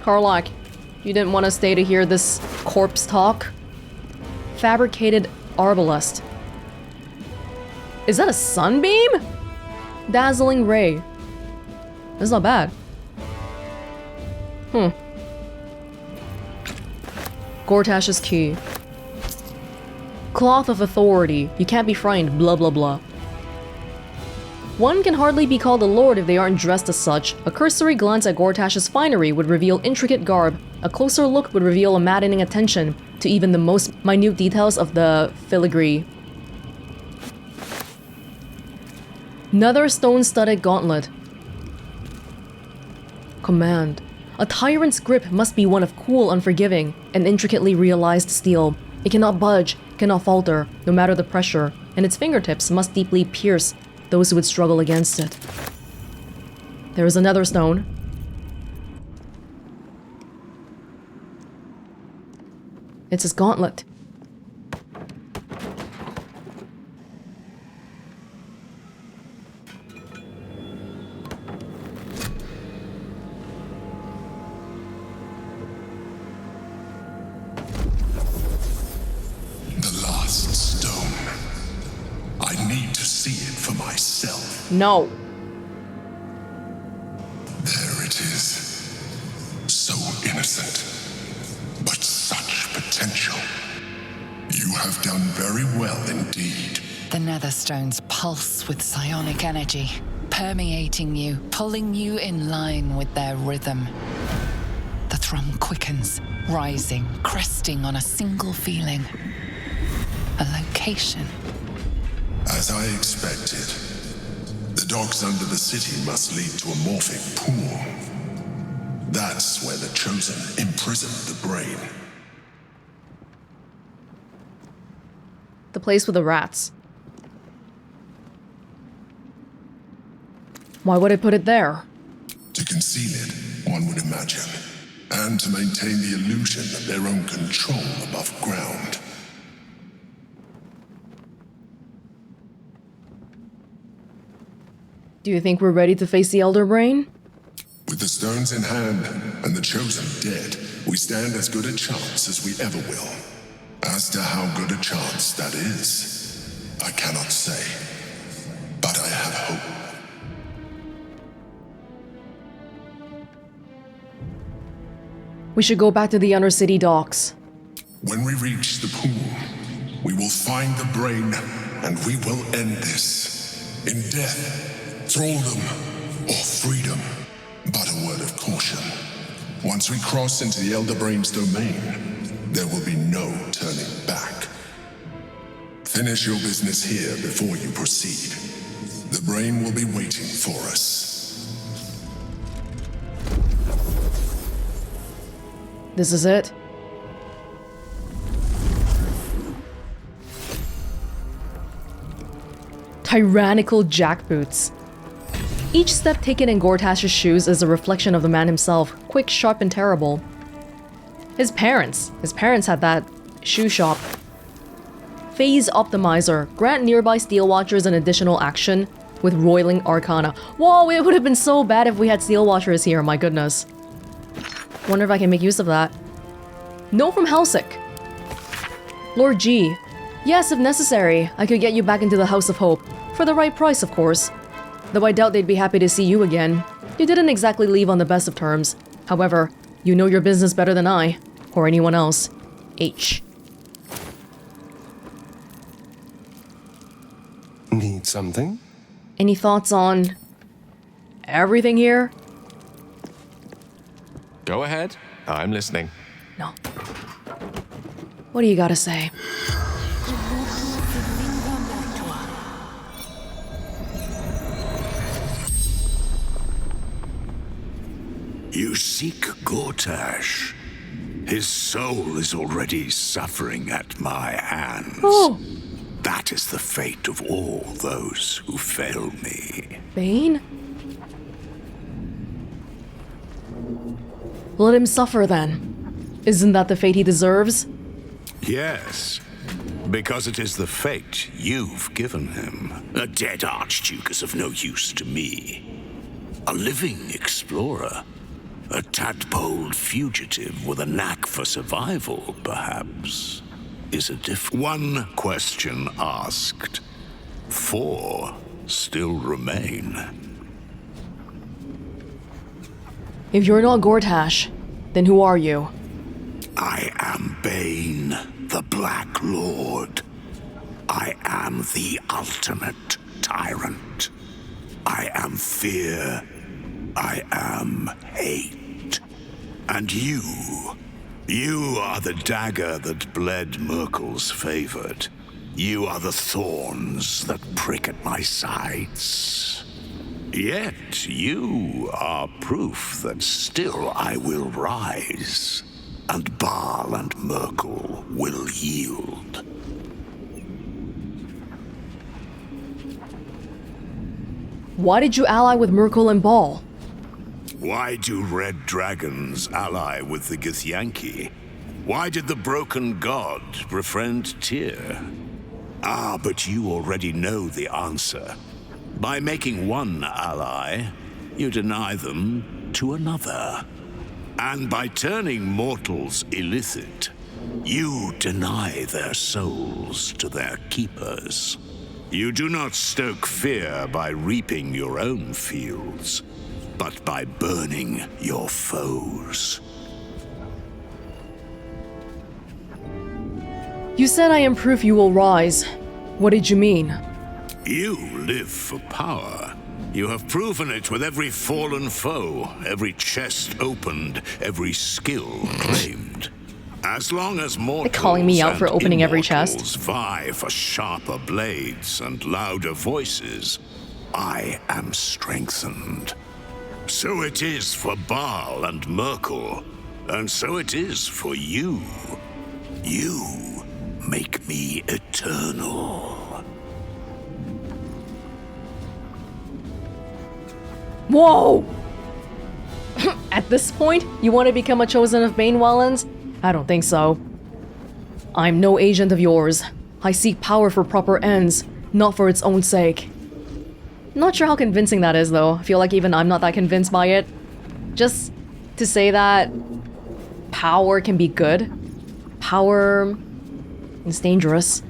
Karlach, you didn't want to stay to hear this corpse talk? Fabricated arbalest. Is that a sunbeam? Dazzling ray. That's not bad. Gortash's key. Cloth of authority. You can't be frightened, blah blah blah. One can hardly be called a lord if they aren't dressed as such. A cursory glance at Gortash's finery would reveal intricate garb. A closer look would reveal a maddening attention to even the most minute details of the filigree. Another stone-studded gauntlet. Command. A tyrant's grip must be one of cool, unforgiving, and intricately realized steel. It cannot budge, cannot falter, no matter the pressure, and its fingertips must deeply pierce those who would struggle against it. There is another stone. It's his gauntlet. No. There it is. So innocent, but such potential. You have done very well indeed. The netherstones pulse with psionic energy, permeating you, pulling you in line with their rhythm. The thrum quickens, rising, cresting on a single feeling. A location. As I expected. The docks under the city must lead to a morphic pool. That's where the Chosen imprisoned the brain. The place with the rats. Why would I put it there? To conceal it, one would imagine. And to maintain the illusion of their own control above ground. Do you think we're ready to face the Elder Brain? With the stones in hand and the Chosen dead, we stand as good a chance as we ever will. As to how good a chance that is, I cannot say. But I have hope. We should go back to the Undercity docks. When we reach the pool, we will find the brain and we will end this. In death, thraldom, or freedom. But a word of caution. Once we cross into the Elder Brain's domain, there will be no turning back. Finish your business here before you proceed. The brain will be waiting for us. This is it? Tyrannical jackboots. Each step taken in Gortash's shoes is a reflection of the man himself, quick, sharp, and terrible. His parents had that shoe shop. Phase Optimizer. Grant nearby Steel Watchers an additional action with Roiling Arcana. Whoa, it would have been so bad if we had Steel Watchers here, my goodness. Wonder if I can make use of that. Note from Helsic. Lord G. Yes, if necessary, I could get you back into the House of Hope. For the right price, of course. Though I doubt they'd be happy to see you again. You didn't exactly leave on the best of terms. However, you know your business better than I, or anyone else. H. Need something? Any thoughts on everything here? Go ahead. I'm listening. No. What do you gotta say? You seek Gortash. His soul is already suffering at my hands. Oh! That is the fate of all those who fail me. Bane? Let him suffer then. Isn't that the fate he deserves? Yes, because it is the fate you've given him. A dead Archduke is of no use to me. A living explorer, A tadpole fugitive with a knack for survival, perhaps, is a one question asked. 4 still remain. If you're not Gortash, then who are you? I am Bane, the Black Lord. I am the ultimate tyrant. I am fear. I am hate. And you are the dagger that bled Merkel's favored. You are the thorns that prick at my sides. Yet you are proof that still I will rise, and Baal and Merkel will yield. Why did you ally with Merkel and Baal? Why do red dragons ally with the Githyanki? Why did the broken god befriend Tyr? Ah, but you already know the answer. By making one ally, you deny them to another. And by turning mortals illicit, you deny their souls to their keepers. You do not stoke fear by reaping your own fields, but by burning your foes. You said I am proof you will rise. What did you mean? You live for power. You have proven it with every fallen foe, every chest opened, every skill claimed. As long as mortals They're calling me out for opening every chest. vie for sharper blades and louder voices, I am strengthened. So it is for Baal and Merkel, and so it is for you. You make me eternal. Whoa! At this point, you want to become a chosen of Bane, Welonz? I don't think so. I'm no agent of yours. I seek power for proper ends, not for its own sake. Not sure how convincing that is, though. I feel like even I'm not that convinced by it. Just to say that power can be good. Power is dangerous.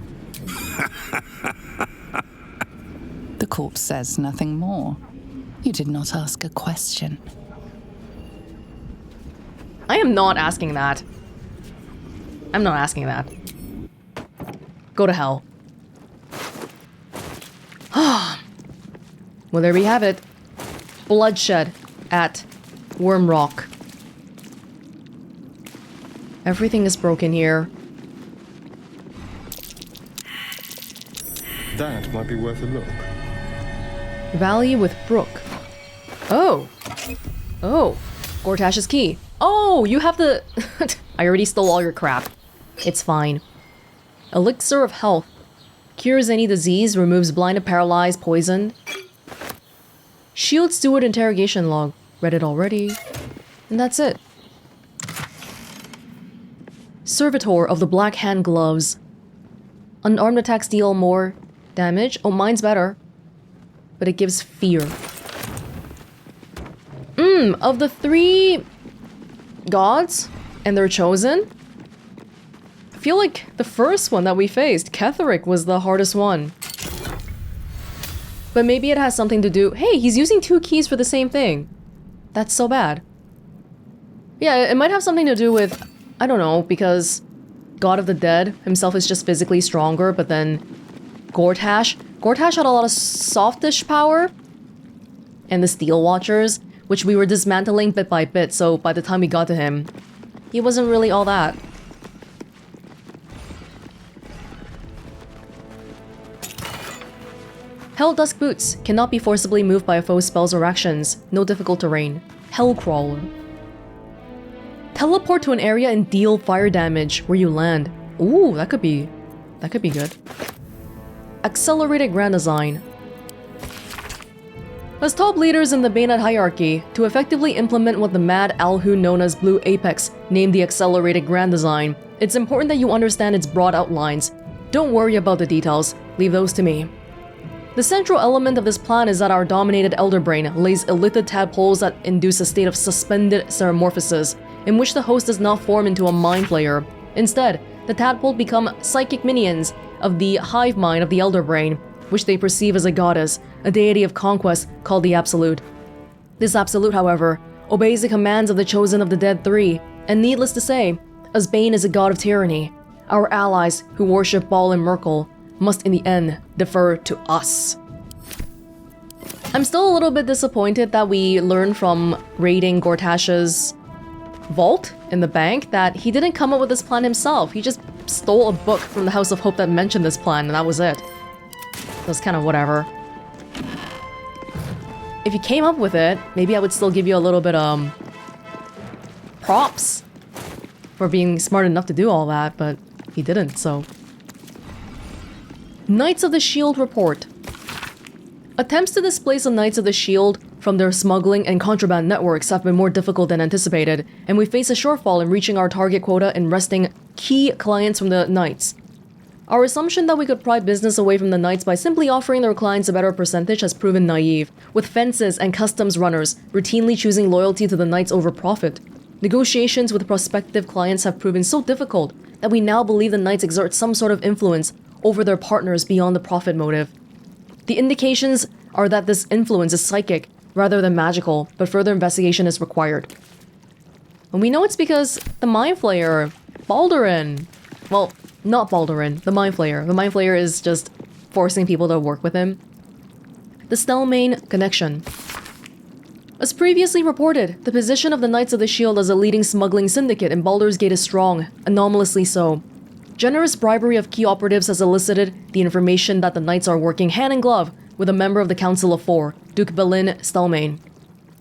The corpse says nothing more. You did not ask a question. I am not asking that. I'm not asking that. Go to hell. Well, there we have it. Bloodshed at Wormrock. Everything is broken here. That might be worth a look. Valley with brook. Oh. Oh. Gortash's key. Oh, you have the... I already stole all your crap. It's fine. Elixir of health. Cures any disease, removes blinded, paralyzed, poisoned. Shield Steward interrogation log. Read it already. And that's it. Servitor of the Black Hand Gloves. Unarmed attacks deal more damage. Oh, mine's better. But it gives fear. Of the 3 gods and their chosen, I feel like the first one that we faced, Ketheric, was the hardest one. But maybe it has something to do... Hey, he's using 2 keys for the same thing. That's so bad. Yeah, it might have something to do with... I don't know, because God of the Dead himself is just physically stronger, but then Gortash had a lot of softish power. And the Steel Watchers, which we were dismantling bit by bit, so by the time we got to him, he wasn't really all that. Hell Dusk Boots cannot be forcibly moved by a foe's spells or actions. No difficult terrain. Hellcrawler. Teleport to an area and deal fire damage where you land. Ooh, that could be good. Accelerated Grand Design. As top leaders in the Bayonet hierarchy, to effectively implement what the mad Alhu known as Blue Apex named the Accelerated Grand Design, it's important that you understand its broad outlines. Don't worry about the details, leave those to me. The central element of this plan is that our dominated elder brain lays illithid tadpoles that induce a state of suspended ceremorphosis, in which the host does not form into a mind flayer. Instead, the tadpole become psychic minions of the hive mind of the elder brain, which they perceive as a goddess, a deity of conquest called the Absolute. This Absolute, however, obeys the commands of the Chosen of the Dead Three, and needless to say, as Bane is a god of tyranny, our allies who worship Baal and Merkel must in the end defer to us. I'm still a little bit disappointed that we learned from raiding Gortash's vault in the bank that he didn't come up with this plan himself. He just stole a book from the House of Hope that mentioned this plan, and that was it. It was kind of whatever. If you came up with it, maybe I would still give you a little bit props for being smart enough to do all that, but he didn't, so. Knights of the Shield report. Attempts to displace the Knights of the Shield from their smuggling and contraband networks have been more difficult than anticipated, and we face a shortfall in reaching our target quota and wresting key clients from the Knights. Our assumption that we could pry business away from the Knights by simply offering their clients a better percentage has proven naive, with fences and customs runners routinely choosing loyalty to the Knights over profit. Negotiations with prospective clients have proven so difficult that we now believe the Knights exert some sort of influence over their partners beyond the profit motive. The indications are that this influence is psychic rather than magical, but further investigation is required. And we know it's because the Mind Flayer, Baldurin, well, not Baldurin, the Mind Flayer. The Mind Flayer is just forcing people to work with him. The Stelmane connection. As previously reported, the position of the Knights of the Shield as a leading smuggling syndicate in Baldur's Gate is strong, anomalously so. Generous bribery of key operatives has elicited the information that the Knights are working hand in glove with a member of the Council of Four, Duke Belin Stelmane.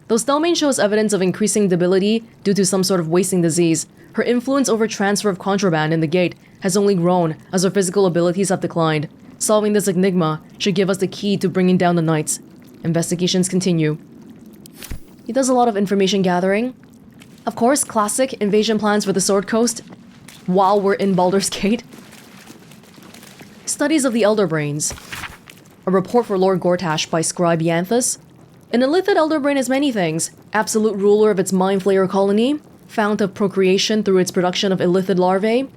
Though Stelmane shows evidence of increasing debility due to some sort of wasting disease, her influence over transfer of contraband in the gate has only grown as her physical abilities have declined. Solving this enigma should give us the key to bringing down the Knights. Investigations continue. He does a lot of information gathering. Of course, classic invasion plans for the Sword Coast while we're in Baldur's Gate. Studies of the Elder Brains. A report for Lord Gortash by Scribe Yanthus. An illithid Elder Brain is many things. Absolute ruler of its Mind Flayer colony, fount of procreation through its production of illithid larvae,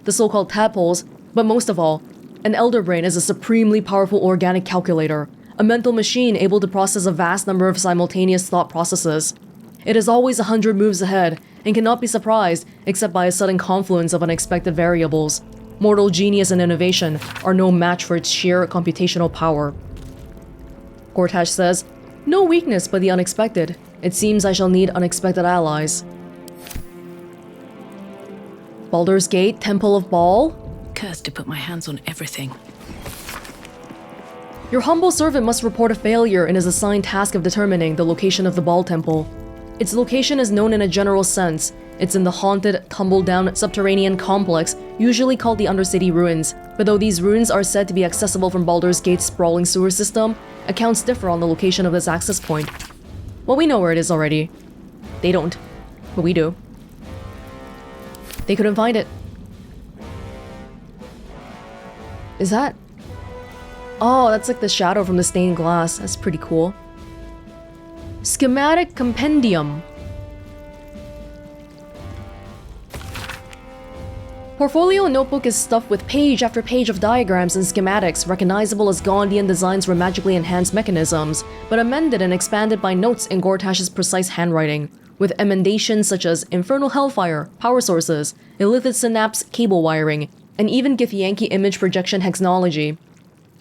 the so-called tadpoles, but most of all, an Elder Brain is a supremely powerful organic calculator, a mental machine able to process a vast number of simultaneous thought processes. It is always 100 moves ahead, and cannot be surprised except by a sudden confluence of unexpected variables. Mortal genius and innovation are no match for its sheer computational power. Gortash says, "No weakness but the unexpected. It seems I shall need unexpected allies." Baldur's Gate, Temple of Baal. Cursed to put my hands on everything. Your humble servant must report a failure in his assigned task of determining the location of the Baal Temple. Its location is known in a general sense. It's in the haunted, tumble-down subterranean complex, usually called the Undercity Ruins. But though these ruins are said to be accessible from Baldur's Gate's sprawling sewer system, accounts differ on the location of this access point. Well, we know where it is already. They don't, but we do. They couldn't find it. Is that? Oh, that's like the shadow from the stained glass. That's pretty cool. Schematic Compendium. Portfolio notebook is stuffed with page after page of diagrams and schematics recognizable as Gondian designs for magically enhanced mechanisms, but amended and expanded by notes in Gortash's precise handwriting, with emendations such as infernal hellfire, power sources, illithid synapse cable wiring, and even Githyanki image projection hexnology.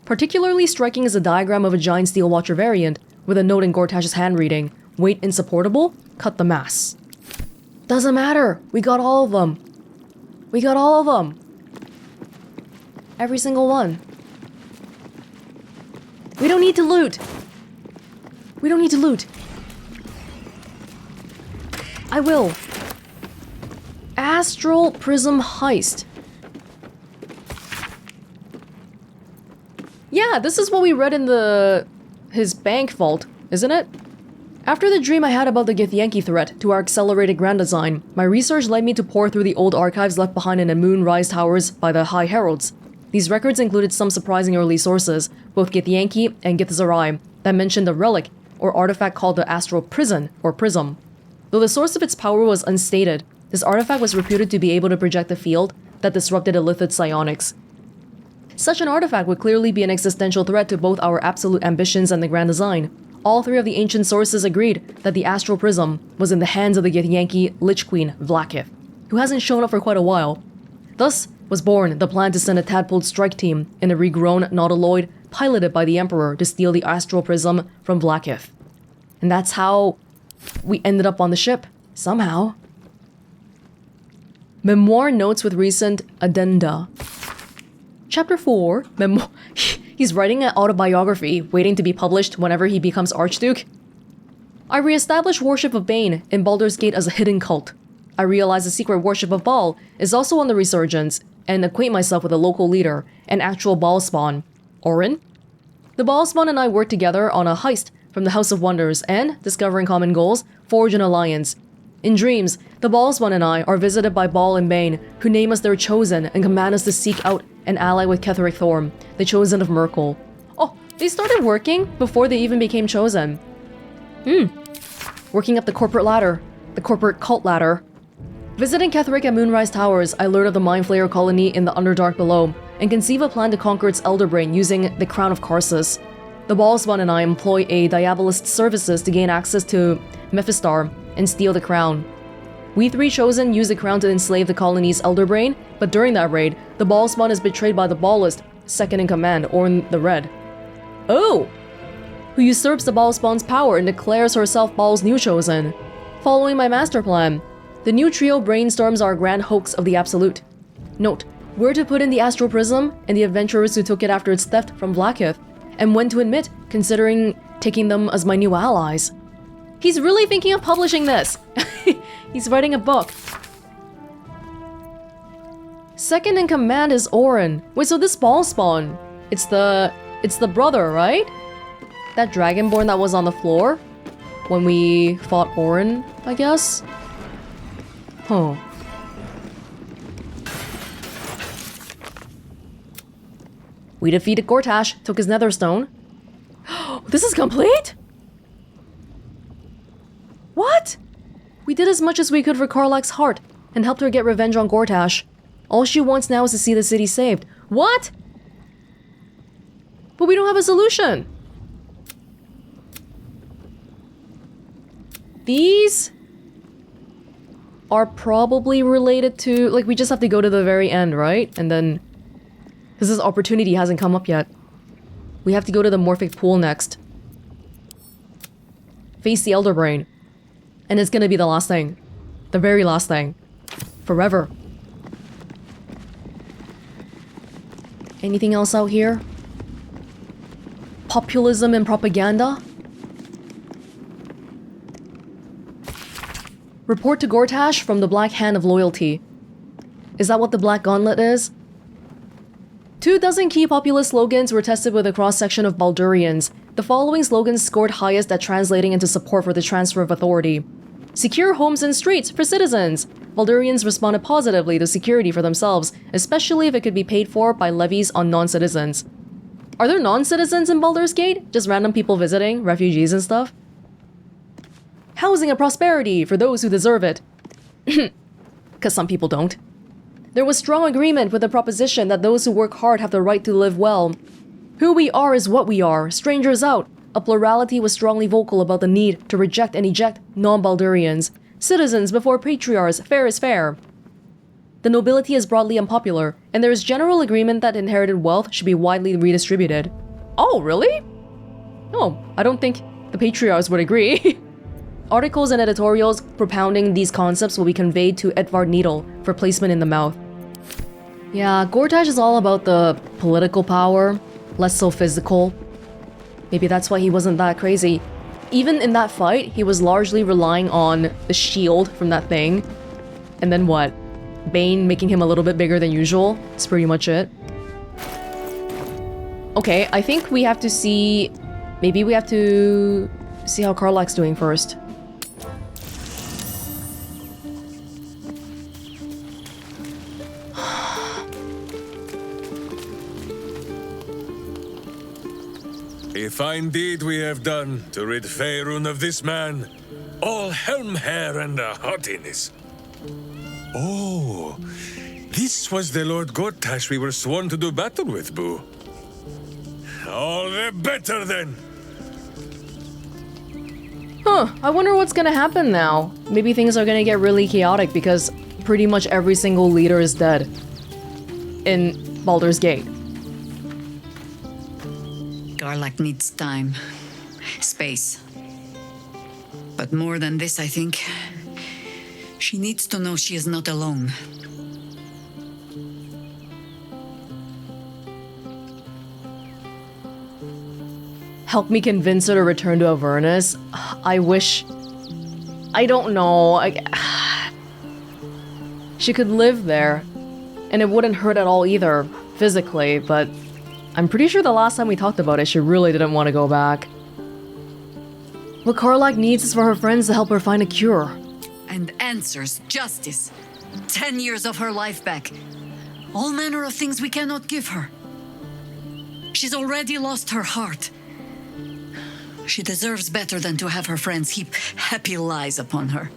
Particularly striking is a diagram of a giant steel watcher variant, with a note in Gortash's handreading, weight insupportable, cut the mass. Doesn't matter, we got all of them. We got all of them. Every single one. We don't need to loot. We don't need to loot. I will. Astral Prism Heist. Yeah, this is what we read in his bank vault, isn't it? After the dream I had about the Githyanki threat to our accelerated grand design, my research led me to pore through the old archives left behind in the moon rise towers by the High Heralds. These records included some surprising early sources, both Githyanki and Githzerai, that mentioned a relic or artifact called the Astral Prison or Prism. Though the source of its power was unstated, this artifact was reputed to be able to project a field that disrupted Illithid psionics. Such an artifact would clearly be an existential threat to both our absolute ambitions and the grand design. All three of the ancient sources agreed that the Astral Prism was in the hands of the Githyanki Lich Queen Vlaakith, who hasn't shown up for quite a while. Thus was born the plan to send a tadpole strike team in a regrown nautiloid piloted by the Emperor to steal the Astral Prism from Vlaakith. And that's how we ended up on the ship, somehow. Memoir notes with recent addenda. Chapter 4, He's writing an autobiography, waiting to be published whenever he becomes Archduke. I re-established worship of Bane in Baldur's Gate as a hidden cult. I realize the secret worship of Baal is also on the resurgence, and acquaint myself with a local leader, an actual Baal spawn, Orin. The Baal spawn and I worked together on a heist from the House of Wonders and, discovering common goals, forge an alliance. In dreams, the Baal spawn and I are visited by Baal and Bane, who name us their chosen and command us to seek out an ally with Ketheric Thorm, the chosen of Merkel. Oh, they started working before they even became chosen. Working up the corporate ladder, the corporate cult ladder. Visiting Ketheric at Moonrise Towers, I learned of the Mind Flayer colony in the Underdark below, and conceive a plan to conquer its Elder Brain using the Crown of Karsus. The Ballspawn and I employ a Diabolist's services to gain access to Mephistar and steal the crown. We three chosen use the crown to enslave the colony's Elder Brain, but during that raid, the Ballspawn is betrayed by the Ballist, second in command, Orn the Red. Oh! Who usurps the Ballspawn's power and declares herself Baal's new chosen. Following my master plan, the new trio brainstorms our grand hoax of the Absolute. Note, where to put in the Astral Prism and the adventurers who took it after its theft from Vlaakith, and when to admit, considering taking them as my new allies. He's really thinking of publishing this! He's writing a book. Second in command is Orin. Wait, so this Ballspawn, it's the brother, right? That Dragonborn that was on the floor when we fought Orin, I guess? Huh. We defeated Gortash, took his Netherstone. This is complete? What? We did as much as we could for Karlach's heart and helped her get revenge on Gortash. All she wants now is to see the city saved. What? But we don't have a solution. These are probably related to, like, we just have to go to the very end, right? And then, because this opportunity hasn't come up yet. We have to go to the Morphic Pool next. Face the Elder Brain. And it's gonna be the last thing. The very last thing. Forever. Anything else out here? Populism and propaganda? Report to Gortash from the Black Hand of Loyalty. Is that what the Black Gauntlet is? 24 key populist slogans were tested with a cross-section of Baldurians. The following slogans scored highest at translating into support for the transfer of authority. Secure homes and streets for citizens. Baldurians responded positively to security for themselves, especially if it could be paid for by levies on non-citizens. Are there non-citizens in Baldur's Gate? Just random people visiting, refugees and stuff? Housing and prosperity for those who deserve it. Because some people don't. There was strong agreement with the proposition that those who work hard have the right to live well. Who we are is what we are, strangers out. A plurality was strongly vocal about the need to reject and eject non-Baldurians. Citizens before patriarchs, fair is fair. The nobility is broadly unpopular, and there is general agreement that inherited wealth should be widely redistributed. Oh, really? No, I don't think the patriarchs would agree. Articles and editorials propounding these concepts will be conveyed to Edvard Needle for placement in the mouth. Yeah, Gortash is all about the political power, less so physical. Maybe that's why he wasn't that crazy. Even in that fight, he was largely relying on the shield from that thing. And then what? Bane making him a little bit bigger than usual. That's pretty much it. Okay, I think we have to see... Maybe we have to see how Karlach's doing first. A fine deed we have done to rid Faerun of this man. All helm hair and a haughtiness. Oh, this was the Lord Gortash we were sworn to do battle with, Boo. All the better then. Huh, I wonder what's gonna happen now. Maybe things are gonna get really chaotic because pretty much every single leader is dead in Baldur's Gate. Garlak needs time, space. But more than this, I think, she needs to know she is not alone. Help me convince her to return to Avernus. I wish... I don't know. She could live there, and it wouldn't hurt at all either, physically, but I'm pretty sure the last time we talked about it, she really didn't want to go back. What Karlach needs is for her friends to help her find a cure. And answers, justice. 10 years of her life back. All manner of things we cannot give her. She's already lost her heart. She deserves better than to have her friends heap happy lies upon her.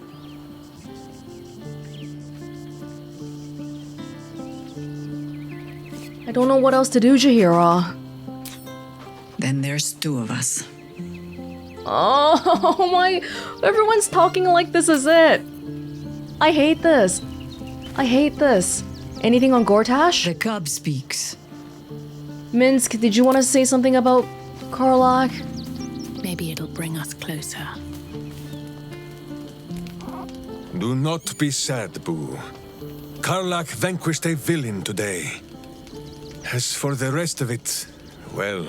I don't know what else to do, Jaheira. Then there's two of us. Oh my... Everyone's talking like this is it. I hate this. I hate this. Anything on Gortash? The cub speaks. Minsk, did you want to say something about Karlach? Maybe it'll bring us closer. Do not be sad, Boo. Karlach vanquished a villain today. As for the rest of it, well,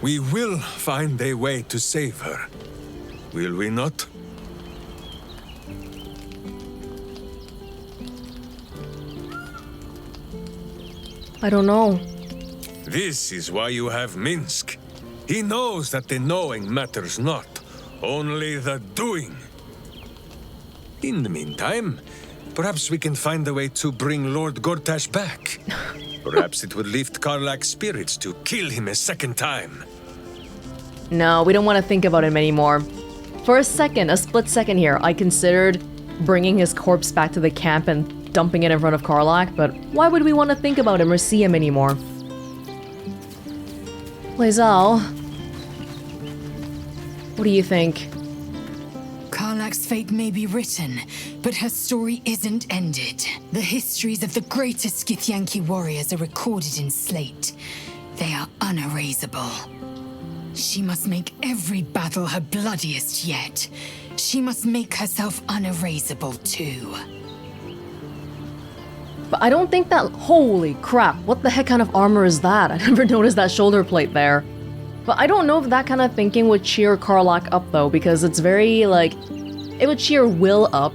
we will find a way to save her. Will we not? I don't know. This is why you have Minsk. He knows that the knowing matters not, only the doing. In the meantime, perhaps we can find a way to bring Lord Gortash back. Perhaps it would lift Karlach's spirits to kill him a second time. No, we don't want to think about him anymore. For a second, a split second here, I considered bringing his corpse back to the camp and dumping it in front of Karlach, but why would we want to think about him or see him anymore? Lae'zel, what do you think? Karlach's fate may be written, but her story isn't ended. The histories of the greatest Githyanki warriors are recorded in slate. They are unerasable. She must make every battle her bloodiest yet. She must make herself unerasable too. But I don't think that... Holy crap, what the heck kind of armor is that? I never noticed that shoulder plate there. But I don't know if that kind of thinking would cheer Karlach up though, because it's very, like... It would cheer Will up,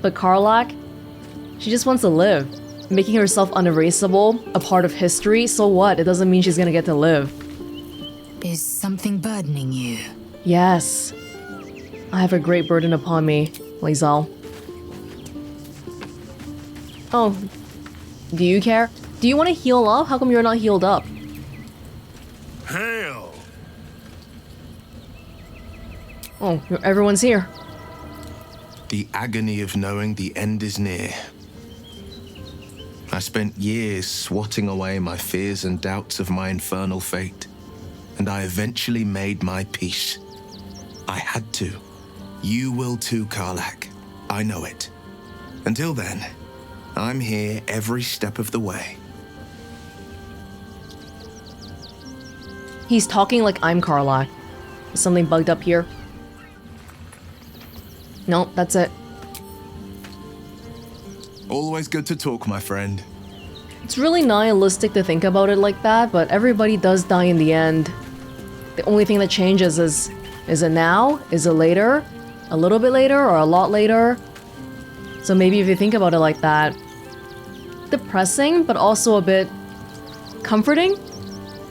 but Karlach, she just wants to live. Making herself unerasable, a part of history, so what? It doesn't mean she's gonna get to live. Is something burdening you? Yes. I have a great burden upon me, Lae'zel. Oh, do you care? Do you want to heal up? How come you're not healed up? Hail! Oh, everyone's here. The agony of knowing the end is near. I spent years swatting away my fears and doubts of my infernal fate, and I eventually made my peace. I had to. You will too, Karlach. I know it. Until then, I'm here every step of the way. He's talking like I'm Karlach. Is something bugged up here? Nope, that's it. Always good to talk, my friend. It's really nihilistic to think about it like that, but everybody does die in the end. The only thing that changes is it now? Is it later? A little bit later or a lot later? So maybe if you think about it like that, depressing, but also a bit comforting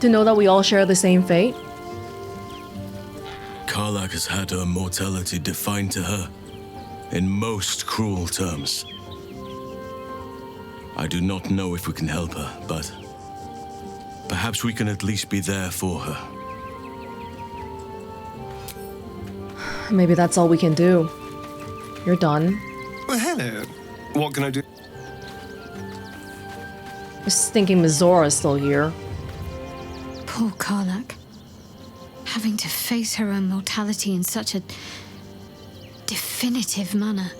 to know that we all share the same fate. Karlach has had her mortality defined to her in most cruel terms. I do not know if we can help her, but perhaps we can at least be there for her. Maybe that's all we can do. You're done. Well, hello. What can I do? Just thinking Mizora is still here. Poor Karlak. Having to face her own mortality in such a definitive manner.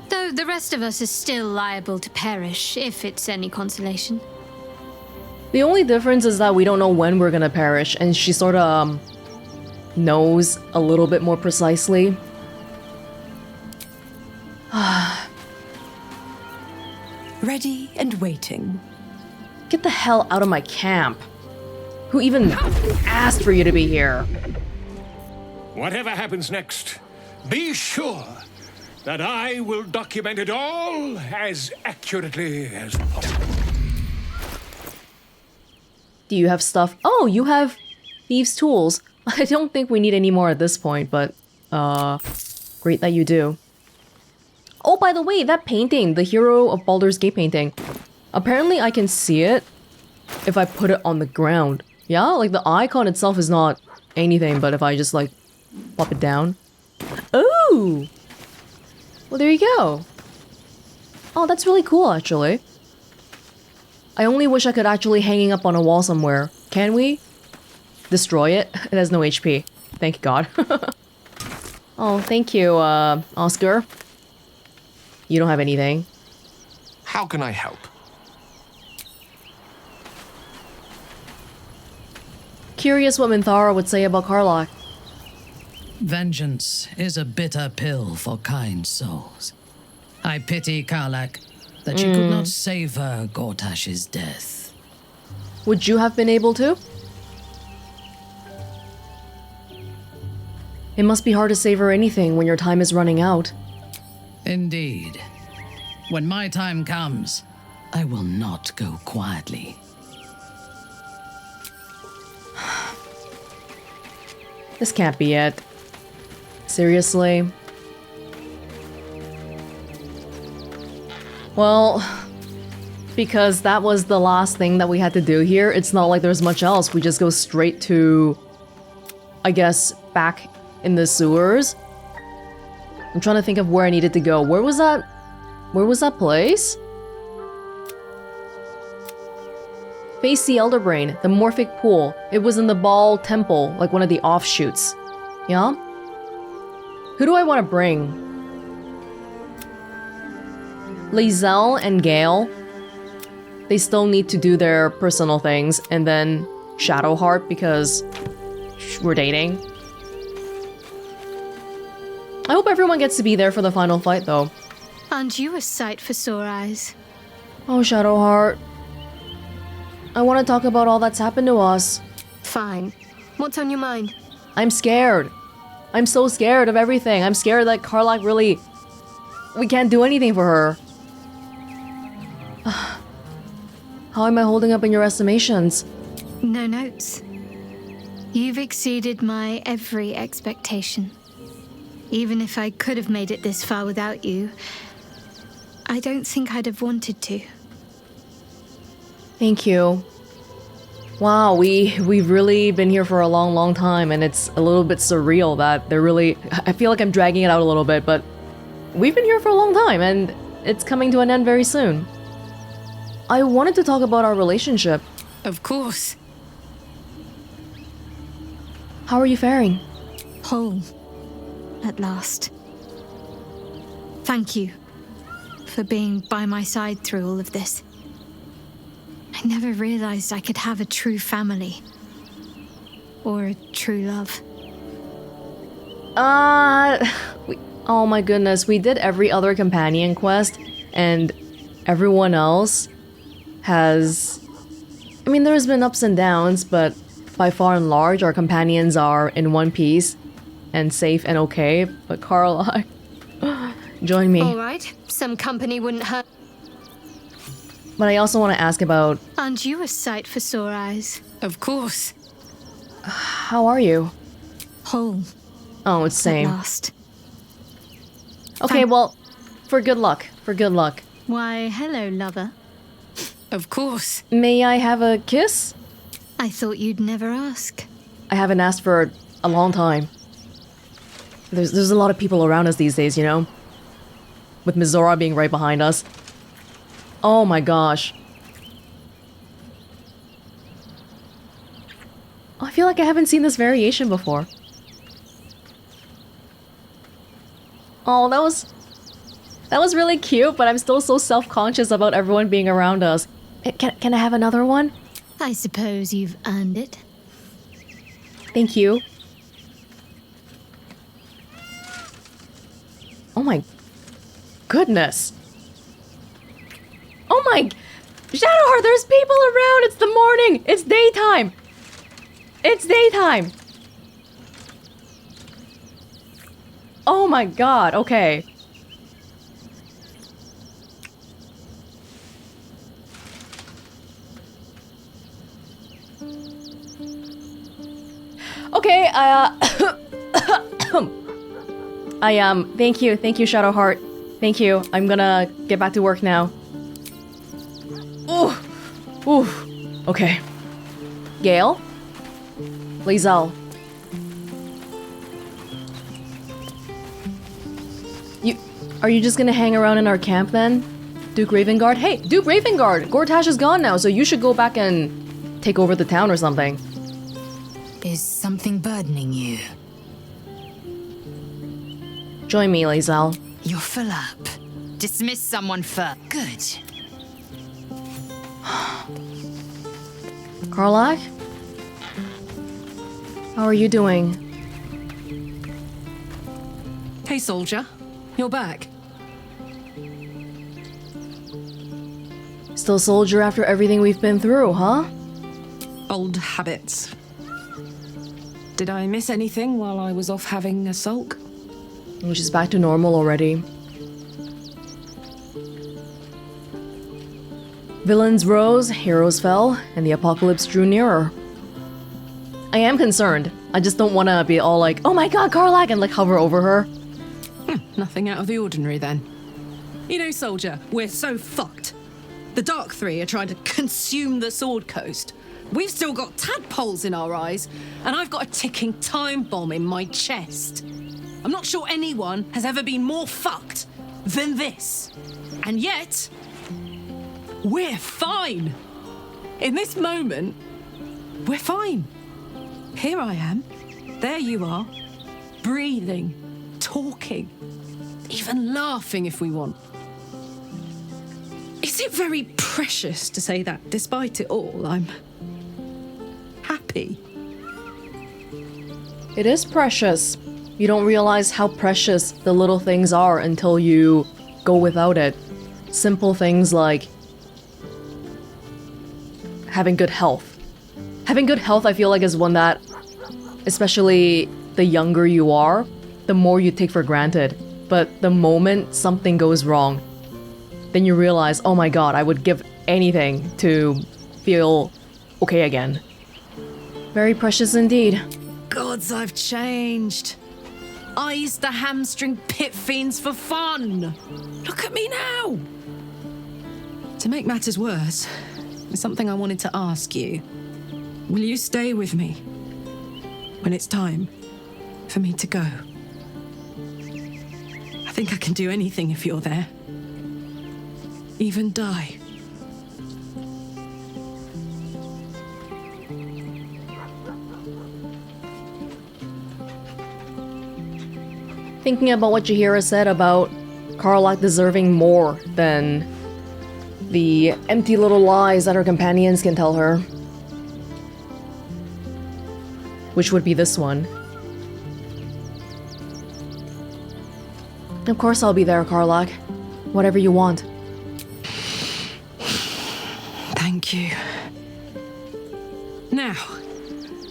Though the rest of us is still liable to perish, if it's any consolation. The only difference is that we don't know when we're gonna perish, and she sort of knows a little bit more precisely. Ready and waiting. Get the hell out of my camp. Who even asked for you to be here? Whatever happens next, be sure that I will document it all as accurately as possible. Do you have stuff? Oh, you have thieves' tools. I don't think we need any more at this point, but great that you do. Oh, by the way, that painting, the Hero of Baldur's Gate painting, apparently I can see it if I put it on the ground. Yeah, like the icon itself is not anything, but if I just like pop it down. Ooh! Well, there you go. Oh, that's really cool, actually. I only wish I could actually hang it up on a wall somewhere. Can we? Destroy it? It has no HP. Thank God. Oh, thank you, Oscar. You don't have anything. How can I help? Curious what Minthara would say about Karlak. Vengeance is a bitter pill for kind souls. I pity Karlak that she could not savor Gortash's death. Would you have been able to? It must be hard to savor anything when your time is running out. Indeed. When my time comes, I will not go quietly. This can't be it. Seriously? Well, because that was the last thing that we had to do here, it's not like there's much else. We just go straight to, I guess, back in the sewers. I'm trying to think of where I needed to go. Where was that? Where was that place? Face the Elder Brain, the Morphic Pool. It was in the Ball Temple, like one of the offshoots. Yeah? Who do I want to bring? Lae'zel and Gale. They still need to do their personal things. And then Shadowheart because we're dating. I hope everyone gets to be there for the final fight, though. Aren't you a sight for sore eyes? Oh, Shadowheart. I want to talk about all that's happened to us. Fine. What's on your mind? I'm scared. I'm so scared of everything. I'm scared that Karlak really... We can't do anything for her. How am I holding up in your estimations? No notes. You've exceeded my every expectation. Even if I could have made it this far without you, I don't think I'd have wanted to. Thank you. Wow, we've really been here for a long, long time, and it's a little bit surreal that they're really... I feel like I'm dragging it out a little bit, but we've been here for a long time, and it's coming to an end very soon. I wanted to talk about our relationship. Of course. How are you faring? Whole. At last. Thank you for being by my side through all of this. I never realized I could have a true family. Or a true love. Oh my goodness, we did every other companion quest, and everyone else has... I mean, there's been ups and downs, but by far and large, our companions are in one piece and safe and okay. But Karlak, join me. All right, some company wouldn't hurt. But I also want to ask about... Aren't you a sight for sore eyes? Of course. How are you? Whole. Oh, it's same. At last. Okay, well, for good luck. For good luck. Why, hello, lover. Of course. May I have a kiss? I thought you'd never ask. I haven't asked for a long time. There's a lot of people around us these days, you know? With Mizora being right behind us. Oh my gosh. Oh, I feel like I haven't seen this variation before. Oh, that was really cute, but I'm still so self-conscious about everyone being around us. Can I have another one? I suppose you've earned it. Thank you. Oh my goodness. Oh my... Shadowheart, there's people around! It's the morning! It's daytime! It's daytime! Oh my god, okay. Okay, thank you, Shadowheart. Thank you. I'm gonna get back to work now. Ooh, ooh. Okay. Gale, Lae'zel. Are you just gonna hang around in our camp then, Duke Ravengard? Hey, Duke Ravengard, Gortash is gone now, so you should go back and take over the town or something. Is something burdening you? Join me, Lae'zel. You're full up. Dismiss someone first. Good. Karlach? How are you doing? Hey, soldier. You're back. Still soldier after everything we've been through, huh? Old habits. Did I miss anything while I was off having a sulk? Which is back to normal already. Villains rose, heroes fell, and the apocalypse drew nearer. I am concerned. I just don't want to be all like, oh my god, Karlach, and like hover over her. Nothing out of the ordinary then. You know, soldier, we're so fucked. The Dark Three are trying to consume the Sword Coast. We've still got tadpoles in our eyes, and I've got a ticking time bomb in my chest. I'm not sure anyone has ever been more fucked than this. And yet, we're fine. In this moment, we're fine. Here I am. There you are. Breathing, talking, even laughing if we want. Is it very precious to say that despite it all, I'm happy? It is precious. You don't realize how precious the little things are until you go without it. Simple things like having good health. Having good health, I feel like, is one that, especially the younger you are, the more you take for granted. But the moment something goes wrong, then you realize, oh my god, I would give anything to feel okay again. Very precious indeed. Gods, I've changed. I used to hamstring pit fiends for fun. Look at me now. To make matters worse, there's something I wanted to ask you. Will you stay with me when it's time for me to go? I think I can do anything if you're there. Even die. Thinking about what Jaheira said about Karlach deserving more than the empty little lies that her companions can tell her. Which would be this one. Of course I'll be there, Karlach. Whatever you want. Thank you. Now,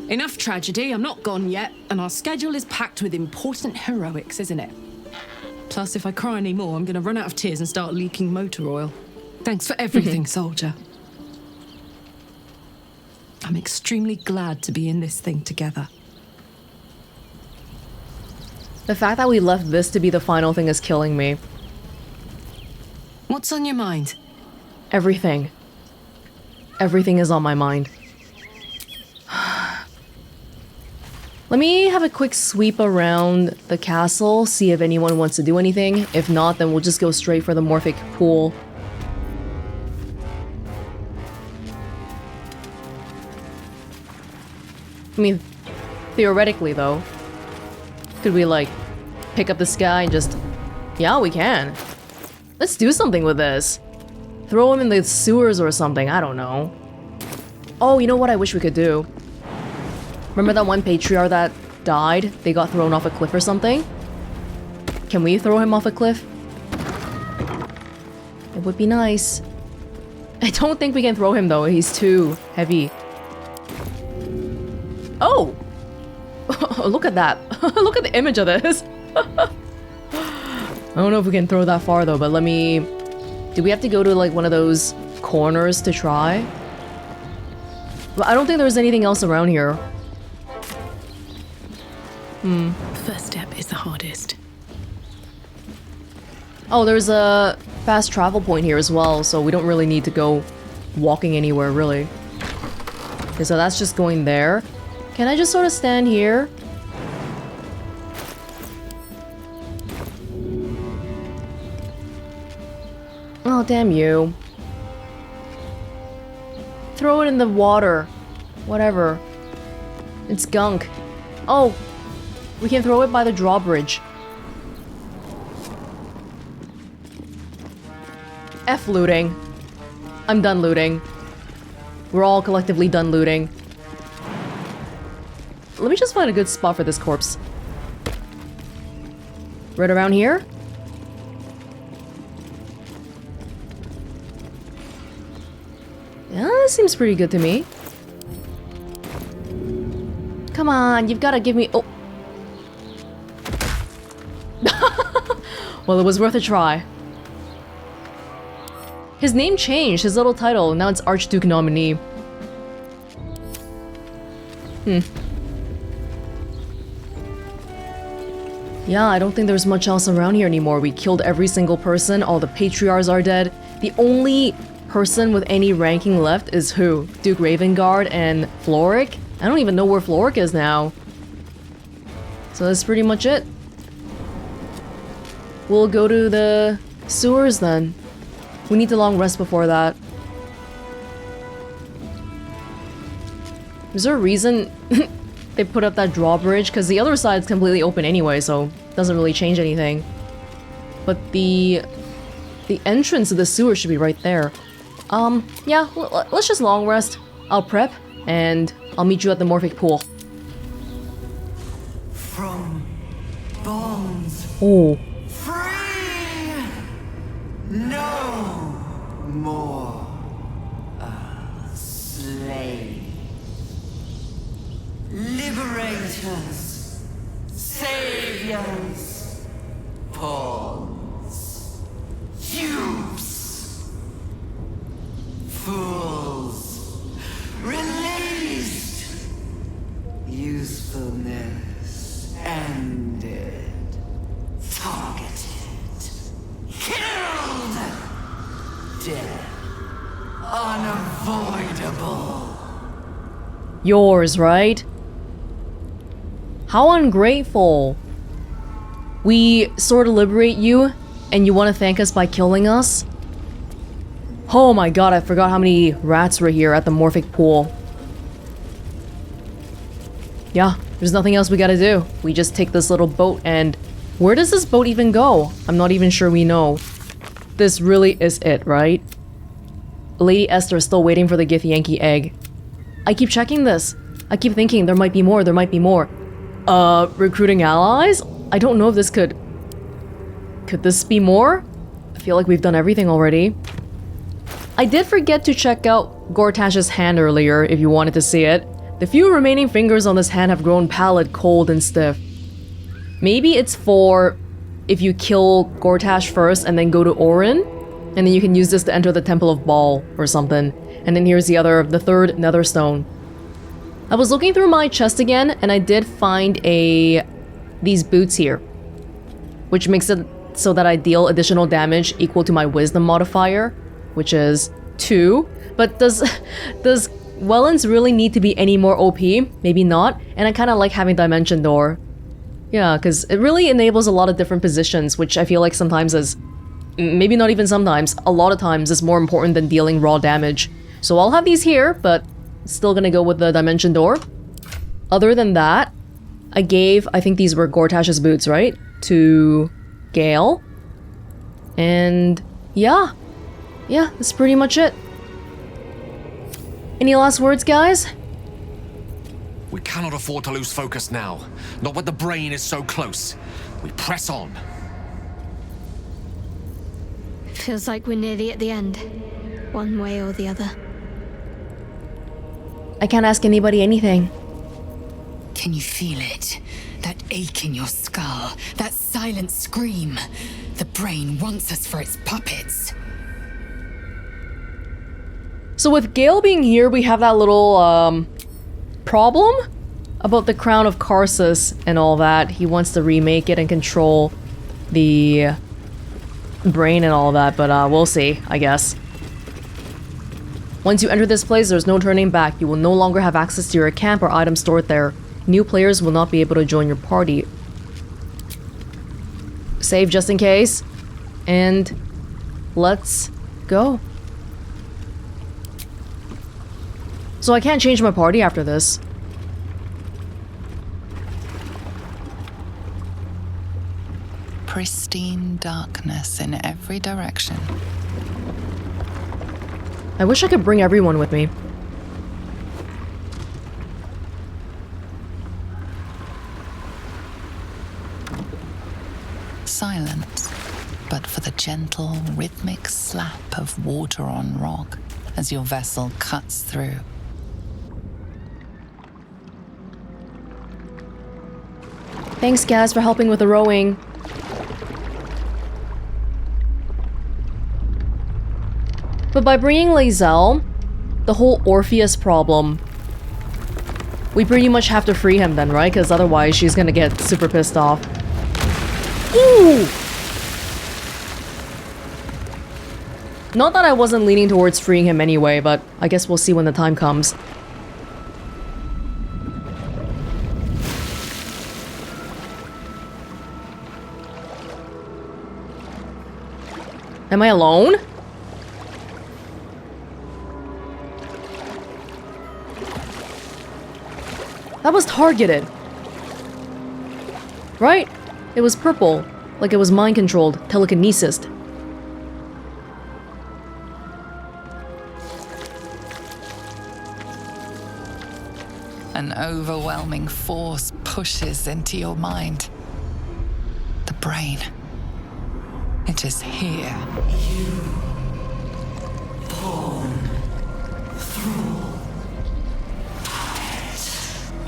enough tragedy, I'm not gone yet, and our schedule is packed with important heroics, isn't it? Plus, if I cry anymore, I'm gonna run out of tears and start leaking motor oil. Thanks for everything, soldier. I'm extremely glad to be in this thing together. The fact that we left this to be the final thing is killing me. What's on your mind? Everything. Everything is on my mind. Let me have a quick sweep around the castle, see if anyone wants to do anything. If not, then we'll just go straight for the Morphic Pool. I mean, theoretically though, could we like pick up this guy and just... Yeah, we can. Let's do something with this. Throw him in the sewers or something, I don't know. Oh, you know what I wish we could do? Remember that one patriarch that died? They got thrown off a cliff or something? Can we throw him off a cliff? It would be nice. I don't think we can throw him though, he's too heavy. Oh! Look at that. Look at the image of this. I don't know if we can throw that far though, but let me... Do we have to go to like one of those corners to try? Well, I don't think there's anything else around here. The first step is the hardest. Oh, there's a fast travel point here as well, so we don't really need to go walking anywhere, really. Okay, so that's just going there. Can I just sort of stand here? Oh, damn you. Throw it in the water. Whatever. It's gunk. Oh! We can throw it by the drawbridge. F looting. I'm done looting. We're all collectively done looting. Let me just find a good spot for this corpse. Right around here? Yeah, that seems pretty good to me. Come on, you've got to give me... Oh. Well, it was worth a try. His name changed, his little title. Now it's Archduke nominee. Yeah, I don't think there's much else around here anymore. We killed every single person. All the patriarchs are dead. The only person with any ranking left is who? Duke Ravengard and Floric? I don't even know where Floric is now. So that's pretty much it. We'll go to the sewers then. We need to long rest before that. Is there a reason they put up that drawbridge? Because the other side's completely open anyway, so it doesn't really change anything. But the entrance to the sewer should be right there. Yeah, let's just long rest. I'll prep, and I'll meet you at the Morphic Pool. From bonds. Oh. Free! No more slaves. Liberators. Saviors. Pawns. Dupes. Fools. Released. Usefulness ended. Targeted. Killed. Death. Unavoidable. Yours, right? How ungrateful. We sort of liberate you, and you want to thank us by killing us? Oh my god, I forgot how many rats were here at the Morphic Pool. Yeah, there's nothing else we gotta do. We just take this little boat and... Where does this boat even go? I'm not even sure we know. This really is it, right? Lady Esther is still waiting for the Githyanki egg. I keep checking this. I keep thinking there might be more, there might be more. Recruiting allies? I don't know if this could... Could this be more? I feel like we've done everything already. I did forget to check out Gortash's hand earlier, if you wanted to see it. The few remaining fingers on this hand have grown pallid, cold, and stiff. Maybe it's for if you kill Gortash first and then go to Orin, and then you can use this to enter the Temple of Baal or something. And then here's the third Netherstone. I was looking through my chest again, and I did find these boots here, which makes it so that I deal additional damage equal to my Wisdom modifier, which is 2. But does Welonz really need to be any more OP? Maybe not. And I kind of like having Dimension Door. Yeah, because it really enables a lot of different positions, which I feel like sometimes is... maybe not even sometimes, a lot of times is more important than dealing raw damage. So I'll have these here, but still gonna go with the Dimension Door. Other than that, I gave, I think these were Gortash's boots, right? To Gale. And yeah. Yeah, that's pretty much it. Any last words, guys? We cannot afford to lose focus now. Not when the brain is so close. We press on. Feels like we're nearly at the end. One way or the other. I can't ask anybody anything. Can you feel it? That ache in your skull, that silent scream. The brain wants us for its puppets. So with Gale being here, we have that little, problem about the Crown of Karsus and all that. He wants to remake it and control the brain and all that, but we'll see, I guess. Once you enter this place, there's no turning back. You will no longer have access to your camp or items stored there. New players will not be able to join your party. Save just in case. And let's go. So I can't change my party after this. Pristine darkness in every direction. I wish I could bring everyone with me. Silence, but for the gentle, rhythmic slap of water on rock as your vessel cuts through. Thanks, Gaz, for helping with the rowing. But by bringing Lae'zel, the whole Orpheus problem, we pretty much have to free him then, right? Because otherwise she's gonna get super pissed off. Ooh! Not that I wasn't leaning towards freeing him anyway, but I guess we'll see when the time comes. Am I alone? That was targeted. Right? It was purple. Like it was mind-controlled. Telekinesis. An overwhelming force pushes into your mind. The brain. It is here. You pawn through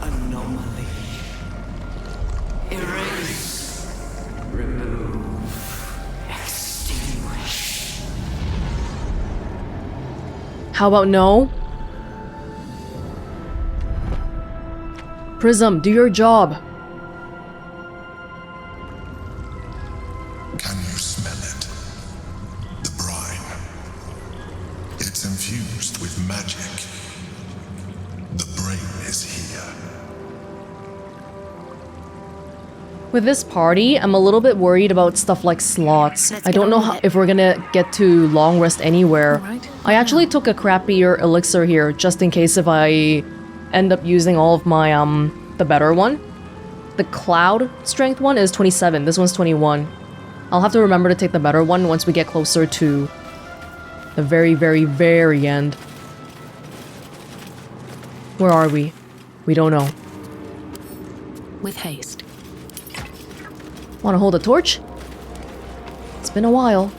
anomaly. Erase, remove, extinguish. How about no? Prism, do your job. Can you smell it? The brine. It's infused with magic. The brain is here. With this party, I'm a little bit worried about stuff like slots. I don't know if we're gonna get to long rest anywhere. I actually took a crappier elixir here, just in case if I end up using all of my, the better one. The cloud strength one is 27, this one's 21. I'll have to remember to take the better one once we get closer to the very, very, very end. Where are we? We don't know. With haste. Want to hold a torch? It's been a while.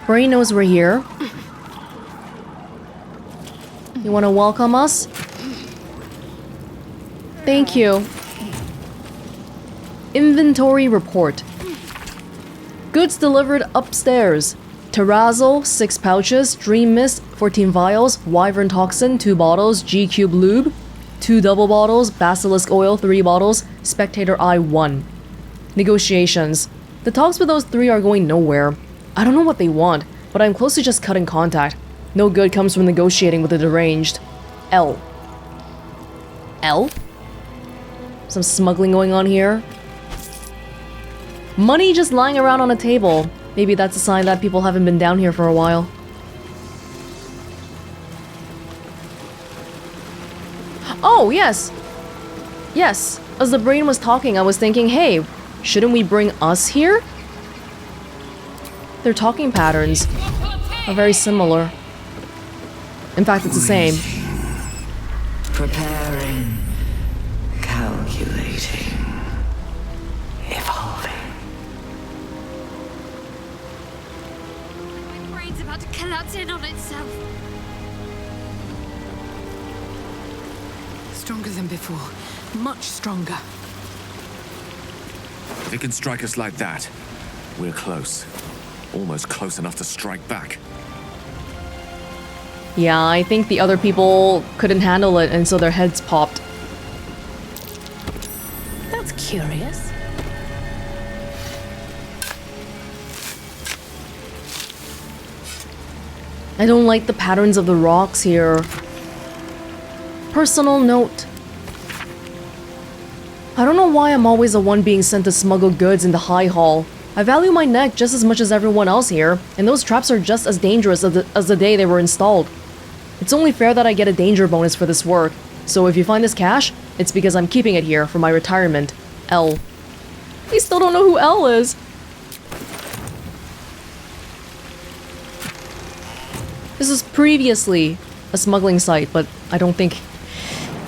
Brain knows we're here. You want to welcome us? Thank you. Inventory report. Goods delivered upstairs. Terrazzo, 6 pouches. Dream Mist, 14 vials. Wyvern Toxin, 2 bottles. G-Cube Lube, 2 double bottles. Basilisk Oil, 3 bottles. Spectator Eye, 1. Negotiations. The talks with those three are going nowhere. I don't know what they want, but I'm close to just cutting contact. No good comes from negotiating with the deranged. L. L? Some smuggling going on here. Money just lying around on a table. Maybe that's a sign that people haven't been down here for a while. Oh, yes! Yes, as the brain was talking, I was thinking, hey, shouldn't we bring us here? Their talking patterns are very similar. In fact, it's the same. Preparing. Calculating. Evolving. My brain's about to collapse in on itself. Stronger than before. Much stronger. If it can strike us like that, we're close. Almost close enough to strike back. Yeah, I think the other people couldn't handle it, and so their heads popped. That's curious. I don't like the patterns of the rocks here. Personal note. I don't know why I'm always the one being sent to smuggle goods in the High Hall. I value my neck just as much as everyone else here, and those traps are just as dangerous as the day they were installed. It's only fair that I get a danger bonus for this work, so if you find this cash, it's because I'm keeping it here for my retirement. L. We still don't know who L is. This was previously a smuggling site, but I don't think...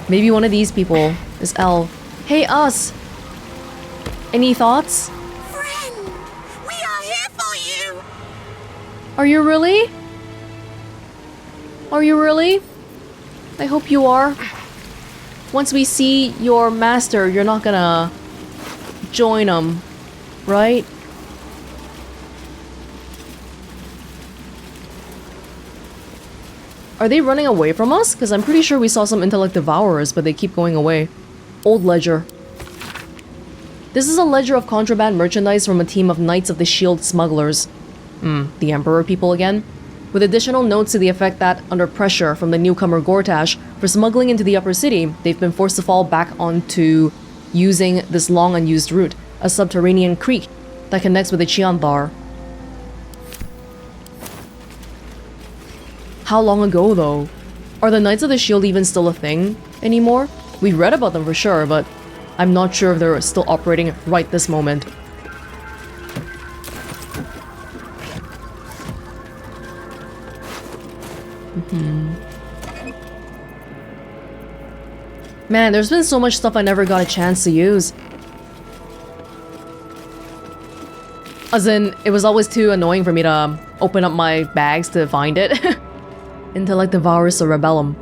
Maybe one of these people is L. Hey, us! Any thoughts? Friend, we are here for you. Are you really? Are you really? I hope you are. Once we see your master, you're not gonna join him, right? Are they running away from us? Because I'm pretty sure we saw some intellect devourers, but they keep going away. Old ledger. This is a ledger of contraband merchandise from a team of Knights of the Shield smugglers. The Emperor people again? With additional notes to the effect that, under pressure from the newcomer Gortash for smuggling into the upper city, they've been forced to fall back onto using this long unused route, a subterranean creek that connects with the Chiandar. How long ago, though? Are the Knights of the Shield even still a thing anymore? We've read about them for sure, but I'm not sure if they're still operating right this moment. Man, there's been so much stuff I never got a chance to use. As in, it was always too annoying for me to open up my bags to find it. Intellect Devourus or Rebellum.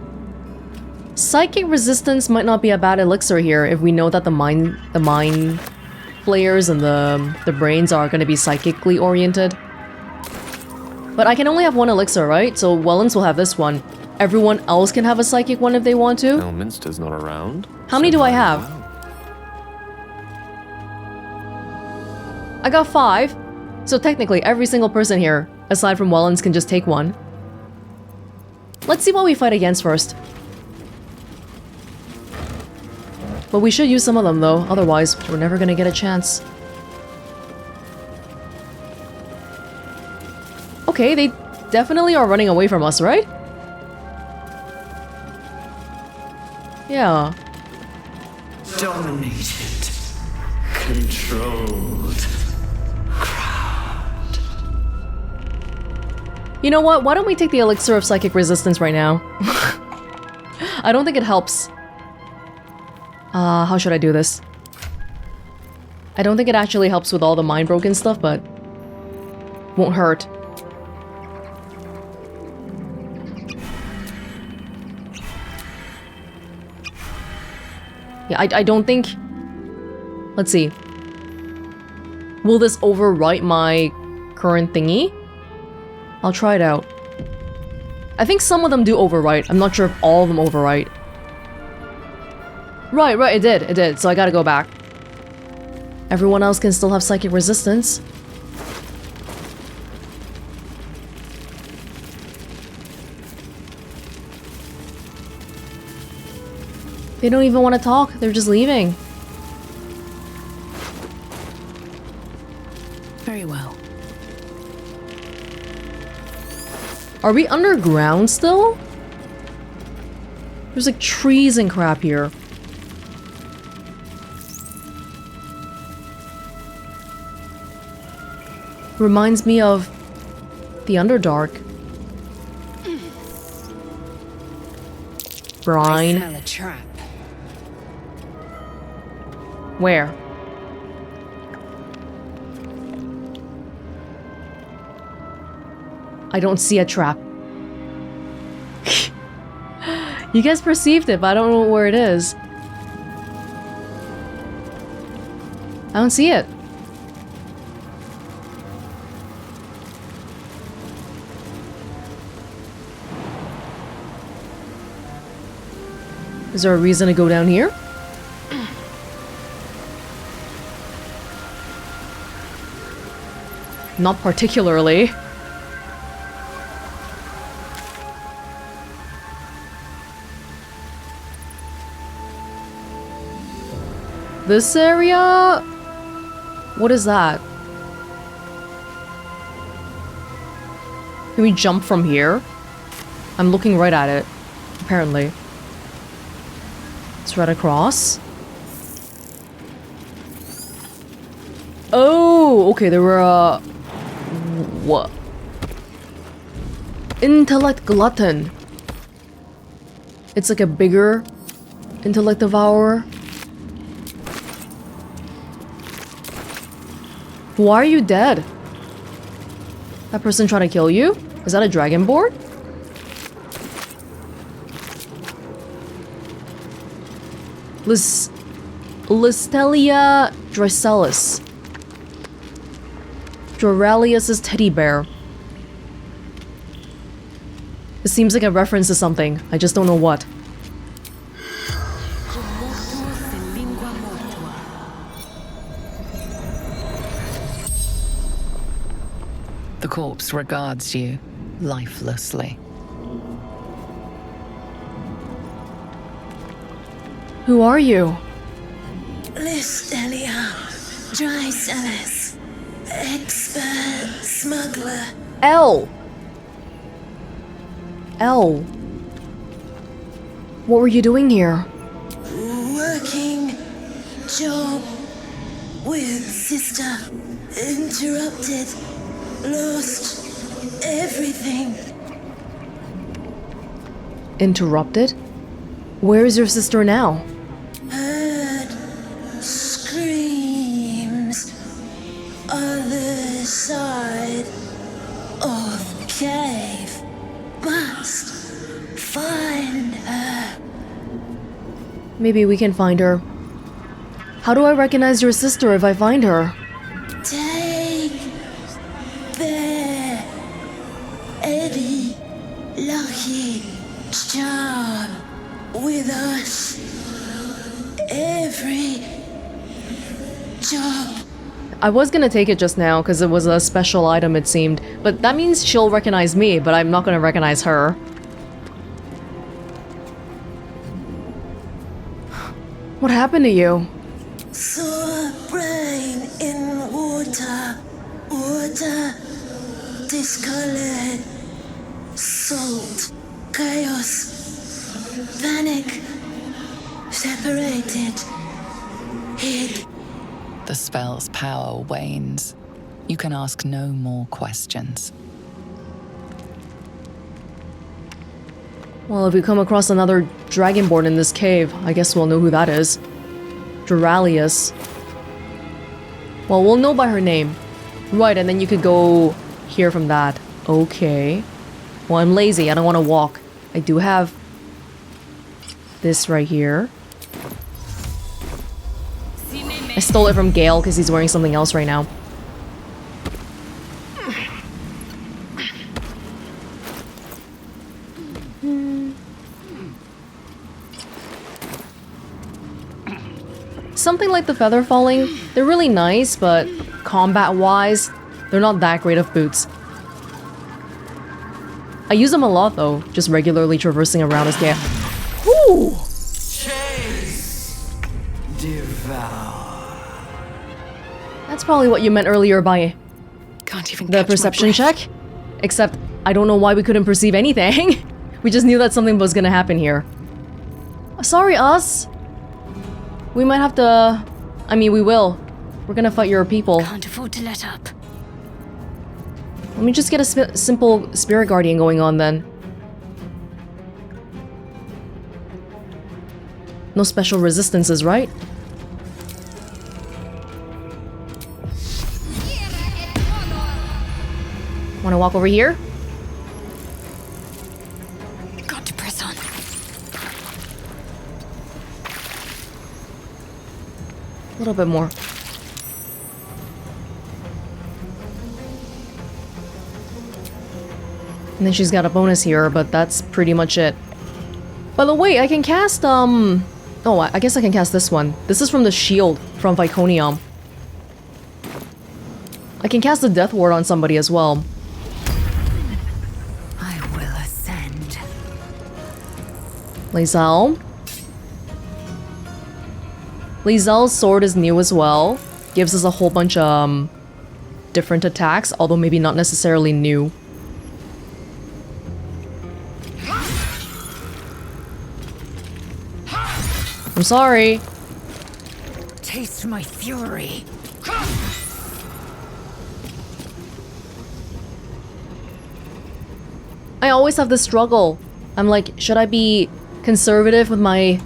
Psychic resistance might not be a bad elixir here if we know that the mind flayers and the brains are going to be psychically oriented. But I can only have one elixir, right? So Welonz will have this one. Everyone else can have a psychic one if they want to. Elminster's not around. How many do I have? I got 5. So technically, every single person here, aside from Welonz, can just take one. Let's see what we fight against first. But we should use some of them though, otherwise we're never gonna get a chance. Okay, they definitely are running away from us, right? Yeah. Dominated. Controlled. You know what? Why don't we take the elixir of psychic resistance right now? I don't think it helps. How should I do this? I don't think it actually helps with all the mind broken stuff, but won't hurt. Yeah, I don't think... Let's see. Will this overwrite my current thingy? I'll try it out. I think some of them do overwrite. I'm not sure if all of them overwrite. Right, it did, so I gotta go back. Everyone else can still have psychic resistance. They don't even want to talk, they're just leaving. Very well. Are we underground still? There's like trees and crap here. Reminds me of the Underdark. Brine. I smell a trap. Where? I don't see a trap. You guys perceived it, but I don't know where it is. I don't see it. Is there a reason to go down here? Not particularly. This area? What is that? Can we jump from here? I'm looking right at it, apparently. It's right across. Oh, okay, there were what? Intellect glutton. It's like a bigger intellect devourer. Why are you dead? That person trying to kill you? Is that a dragonborn? Listelia Dracelis. Doralius's teddy bear. It seems like a reference to something. I just don't know what. The corpse regards you lifelessly. Who are you? Listelia Dracelis, expert smuggler. L. What were you doing here? Working job with sister. Interrupted. Lost everything. Interrupted? Where is your sister now? Heard screams. Other side of cave. Must find her. Maybe we can find her. How do I recognize your sister if I find her? Take their Eddie lucky charm with us. Every job. I was gonna take it just now because it was a special item, it seemed. But that means she'll recognize me, but I'm not gonna recognize her. What happened to you? Saw brain in water. Water discolored. Salt. Chaos. Panic. Separated. Hid. The spell's power wanes. You can ask no more questions. Well, if we come across another dragonborn in this cave, I guess we'll know who that is. Duralius. Well, we'll know by her name. Right, and then you could go hear from that. Okay. Well, I'm lazy. I don't want to walk. I do have this right here. I stole it from Gale because he's wearing something else right now. Something like the feather falling, they're really nice, but combat-wise, they're not that great of boots. I use them a lot though, just regularly traversing around this game. Whew! Chase, devour. That's probably what you meant earlier by Can't even the perception check. Except, I don't know why we couldn't perceive anything. We just knew that something was gonna happen here. Sorry, us. We might have to... I mean, we will. We're gonna fight your people. Can't afford to let up. Let me just get a simple spirit guardian going on then. No special resistances, right? Wanna walk over here? Got to press on. A little bit more. And then she's got a bonus here, but that's pretty much it. By the way, I can cast, oh, I guess I can cast this one. This is from the shield from Viconium. I can cast the Death Ward on somebody as well. I will ascend. Lae'zel. Lae'zel's sword is new as well. Gives us a whole bunch of different attacks, although maybe not necessarily new. I'm sorry. Taste my fury. I always have this struggle. I'm like, should I be conservative with my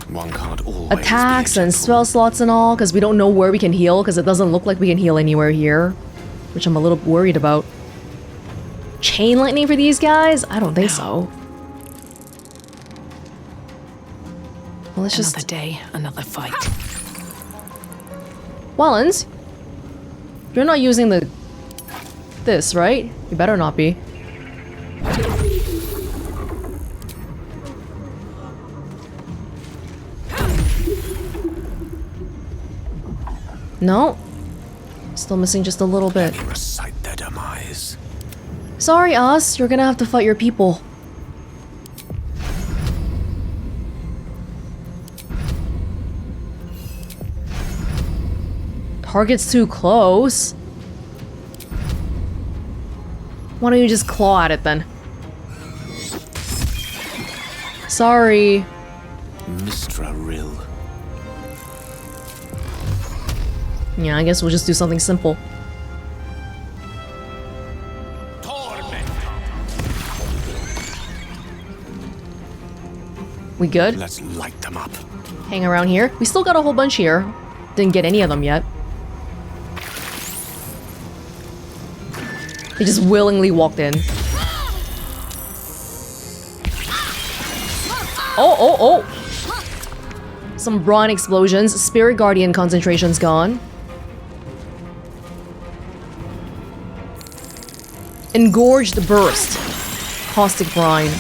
attacks and spell slots and all? Because we don't know where we can heal, because it doesn't look like we can heal anywhere here. Which I'm a little worried about. Chain lightning for these guys? I don't think so. Well, let's just... Another day, another fight. Welonz, you're not using this, right? You better not be. No. Still missing just a little bit. Recite their demise. Sorry, us. You're gonna have to fight your people. Target's too close. Why don't you just claw at it then? Sorry. Mistra Rill. Yeah, I guess we'll just do something simple. We good? Let's light them up. Hang around here. We still got a whole bunch here. Didn't get any of them yet. They just willingly walked in. Oh! Some brawn explosions. Spirit Guardian concentration's gone. Engorged Burst. Caustic Brine.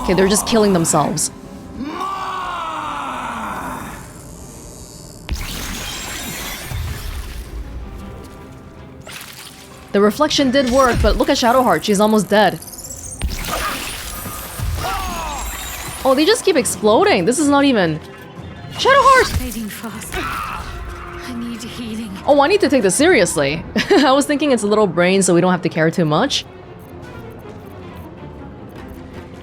Okay, they're just killing themselves. The reflection did work, but look at Shadowheart, she's almost dead. Oh, they just keep exploding. This is not even... Shadowheart! Fading fast. I need healing. Oh, I need to take this seriously. I was thinking it's a little brain, so we don't have to care too much.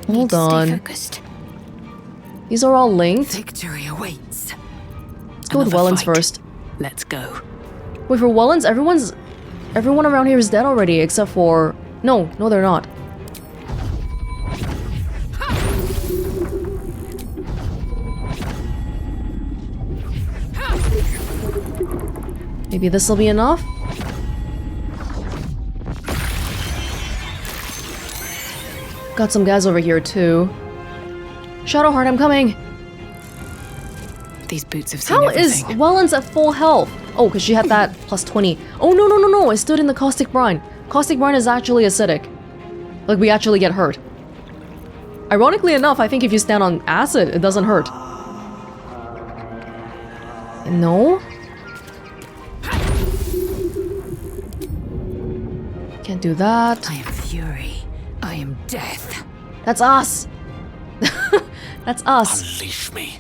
Hold on. Stay focused. These are all linked. Victory awaits. Let's go with Welonz first. Let's go. Wait, for Welonz, everyone around here is dead already, except for... No, they're not. Maybe this will be enough? Got some guys over here too. Shadowheart, I'm coming! These boots have seen How everything. is Welonz at full health? Oh, because she had that plus 20. Oh, no, I stood in the Caustic Brine. Caustic Brine is actually acidic. Like, we actually get hurt. Ironically enough, I think if you stand on acid, it doesn't hurt. No? Can't do that. I am fury. I am death. That's us. That's us. Unleash me.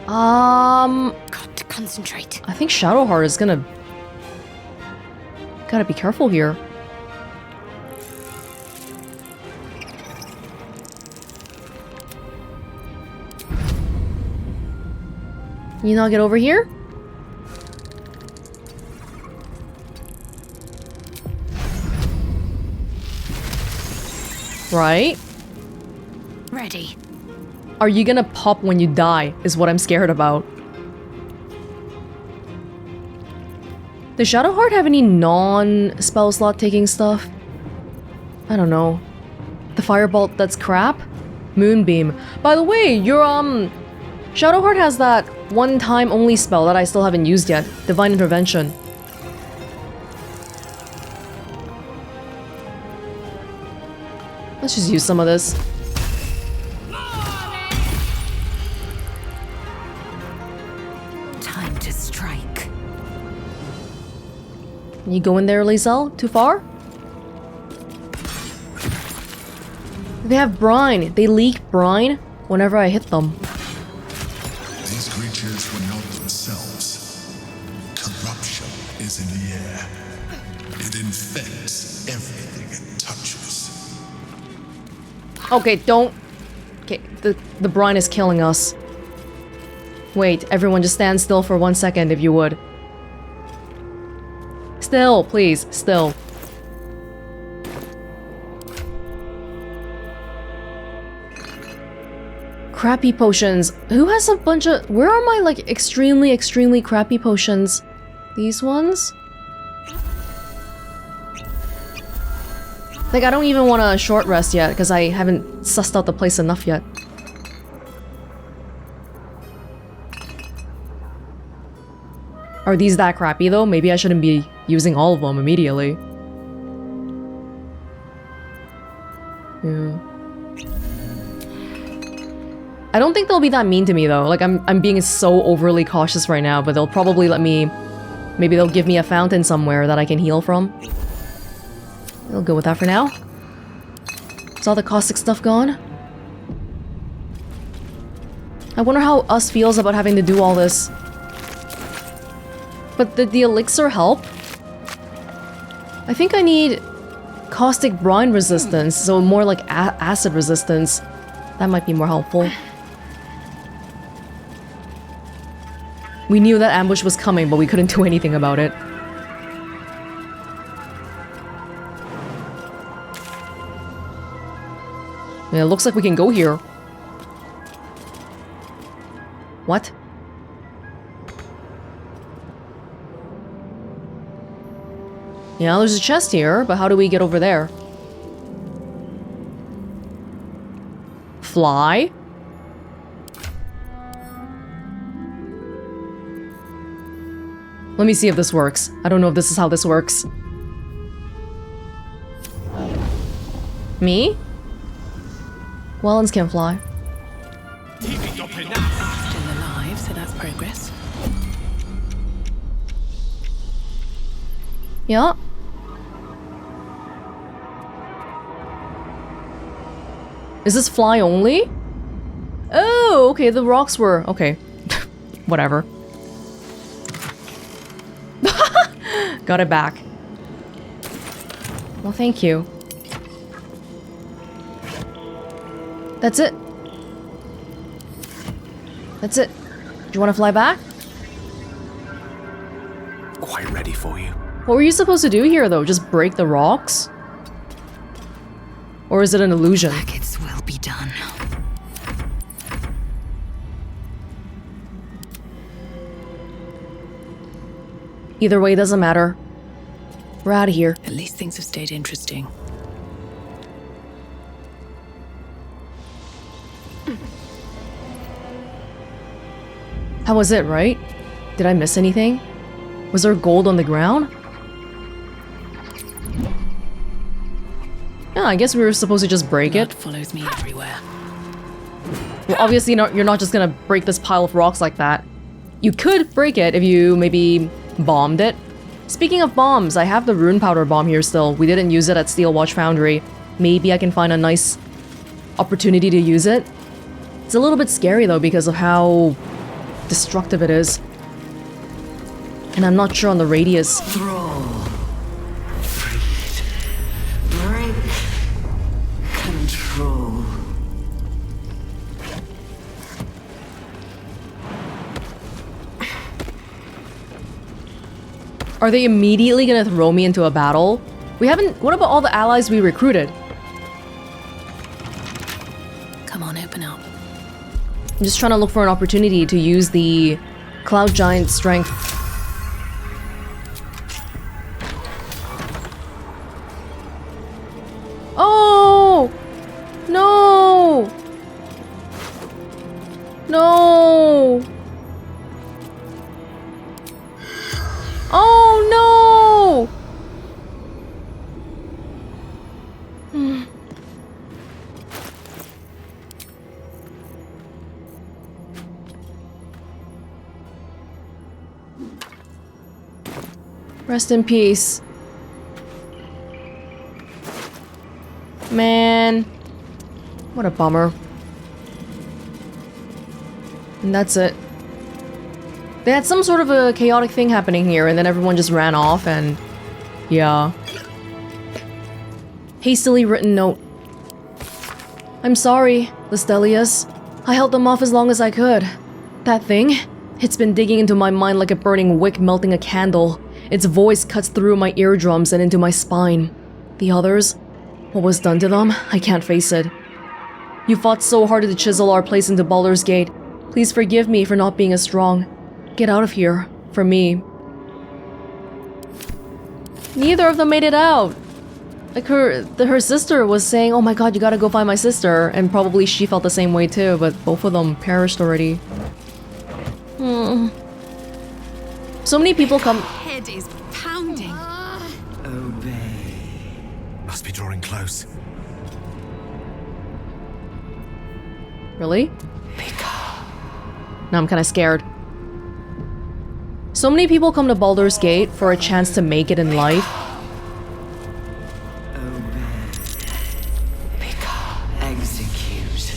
Got to concentrate. I think Shadowheart is gonna... Gotta be careful here. Can you not get over here? Right? Ready. Are you gonna pop when you die, is what I'm scared about. Does Shadowheart have any non-spell slot taking stuff? I don't know. The Firebolt, that's crap? Moonbeam. By the way, your Shadowheart has that one-time only spell that I still haven't used yet. Divine Intervention. Let's just use some of this. Time to strike. Can you go in there, Lizelle? Too far? They have brine. They leak brine whenever I hit them. These creatures were not themselves. Corruption is in the air. It infects everything it touches. Okay, don't... Okay, the brine is killing us. Wait, everyone just stand still for 1 second if you would. Still, please, still. Crappy potions. Who has a bunch of... Where are my, like, extremely crappy potions? These ones? Like, I don't even want a short rest yet, because I haven't sussed out the place enough yet. Are these that crappy, though? Maybe I shouldn't be using all of them immediately. Yeah. I don't think they'll be that mean to me, though. Like, I'm being so overly cautious right now, but they'll probably let me... Maybe they'll give me a fountain somewhere that I can heal from. I'll go with that for now. Is all the caustic stuff gone? I wonder how us feels about having to do all this. But did the elixir help? I think I need caustic brine resistance, so more like acid resistance. That might be more helpful. We knew that ambush was coming, but we couldn't do anything about it. Yeah, it looks like we can go here. What? Yeah, there's a chest here, but how do we get over there? Fly? Let me see if this works. I don't know if this is how this works. Me? Welonz can fly. Still alive, so that's progress. Yeah. Is this fly only? Oh, okay, the rocks were... Okay. Whatever. Got it back. Well, thank you. That's it. That's it. Do you want to fly back? Quite ready for you. What were you supposed to do here, though? Just break the rocks? Or is it an illusion? Its will be done. Either way, doesn't matter. We're out of here. At least things have stayed interesting. How was it, right? Did I miss anything? Was there gold on the ground? Yeah, I guess we were supposed to just break it. Follows me everywhere. Well, obviously you're not just gonna break this pile of rocks like that. You could break it if you maybe bombed it. Speaking of bombs, I have the rune powder bomb here still. We didn't use it at Steel Watch Foundry. Maybe I can find a nice opportunity to use it. It's a little bit scary though because of how destructive it is. And I'm not sure on the radius. Thrall. Freed. Break. Control. Are they immediately gonna throw me into a battle? We haven't... What about all the allies we recruited? Come on, open up. I'm just trying to look for an opportunity to use the Cloud Giant strength. Oh! No! No! Oh no! Rest in peace. Man. What a bummer. And that's it. They had some sort of a chaotic thing happening here, and then everyone just ran off, and... yeah. Hastily written note. I'm sorry, Lestelius. I held them off as long as I could. That thing? It's been digging into my mind like a burning wick melting a candle. Its voice cuts through my eardrums and into my spine. The others? What was done to them? I can't face it. You fought so hard to chisel our place into Baldur's Gate. Please forgive me for not being as strong. Get out of here. For me. Neither of them made it out. Like her sister was saying, oh my god, you gotta go find my sister. And probably she felt the same way too, but both of them perished already. So many people come... Head is pounding. Obey. Must be drawing close. Really? Now I'm kinda scared. So many people come to Baldur's Gate for a chance to make it in life. Execute.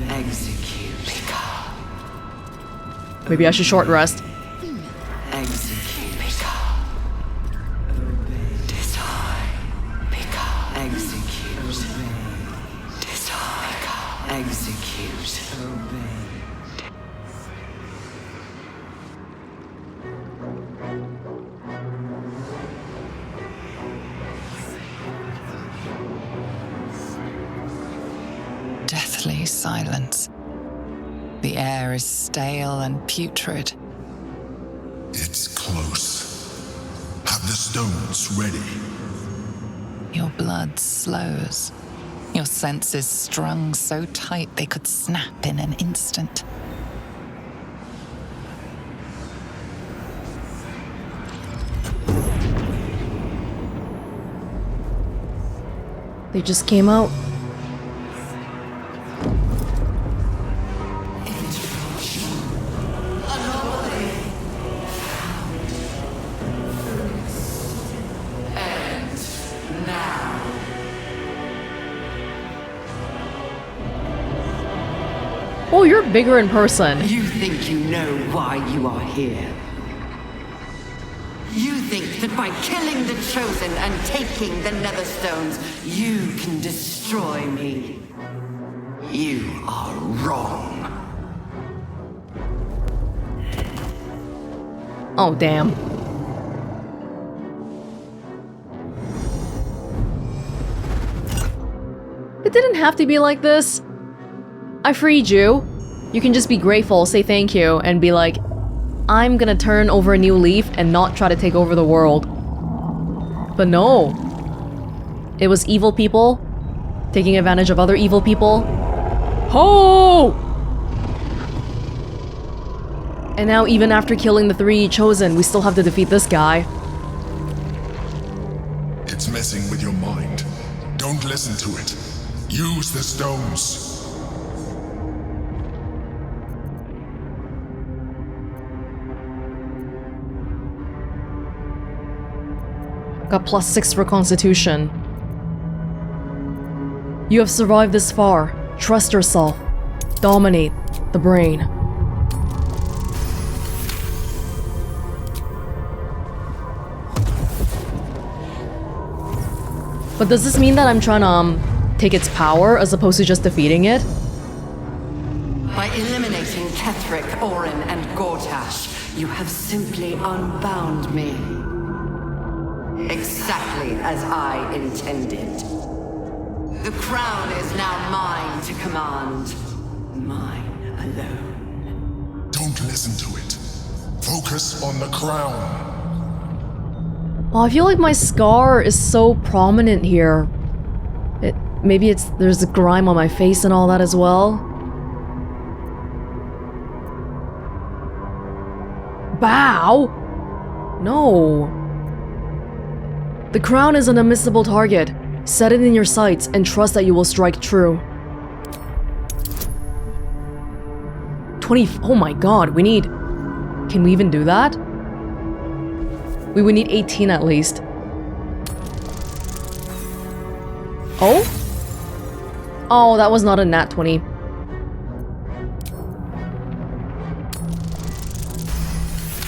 Execute. Maybe I should short rest. Execute. Decide. Execute. Decide. Execute. Deathly silence. The air is stale and putrid. It's close. Have the stones ready. Your blood slows. Your senses strung so tight they could snap in an instant. They just came out. Oh, you're bigger in person. You think you know why you are here? You think that by killing the Chosen and taking the Netherstones, you can destroy me? You are wrong. Oh, damn. It didn't have to be like this. I freed you. You can just be grateful, say thank you, and be like, I'm gonna turn over a new leaf and not try to take over the world. But no. It was evil people taking advantage of other evil people. Ho! And now even after killing the 3 Chosen, we still have to defeat this guy. It's messing with your mind. Don't listen to it. Use the stones. Got +6 for Constitution. You have survived this far. Trust yourself. Dominate the brain. But does this mean that I'm trying to take its power as opposed to just defeating it? By eliminating Ketheric, Orin, and Gortash, you have simply unbound me. Exactly as I intended. The crown is now mine to command. Mine alone. Don't listen to it. Focus on the crown. Oh, I feel like my scar is so prominent here. Maybe there's a grime on my face and all that as well. Bow? No. The crown is an unmissable target. Set it in your sights and trust that you will strike true. 20. Oh my god, we need. Can we even do that? We would need 18 at least. Oh? Oh, that was not a nat 20.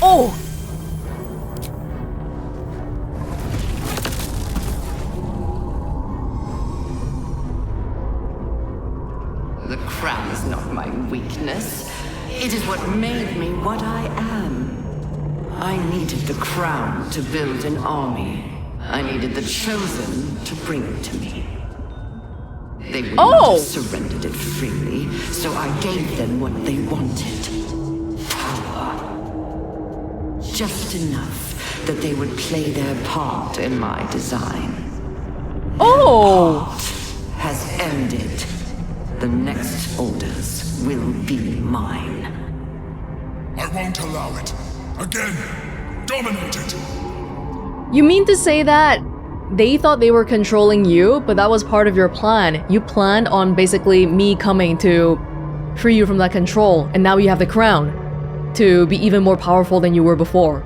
Oh! The crown is not my weakness. It is what made me what I am. I needed the crown to build an army. I needed the Chosen to bring it to me. They would not have surrendered it freely, so I gave them what they wanted. Power. Just enough that they would play their part in my design. Oh! Part has ended. The next orders will be mine. I won't allow it. Again, dominate it. You mean to say that they thought they were controlling you, but that was part of your plan? You planned on basically me coming to free you from that control, and now you have the crown to be even more powerful than you were before.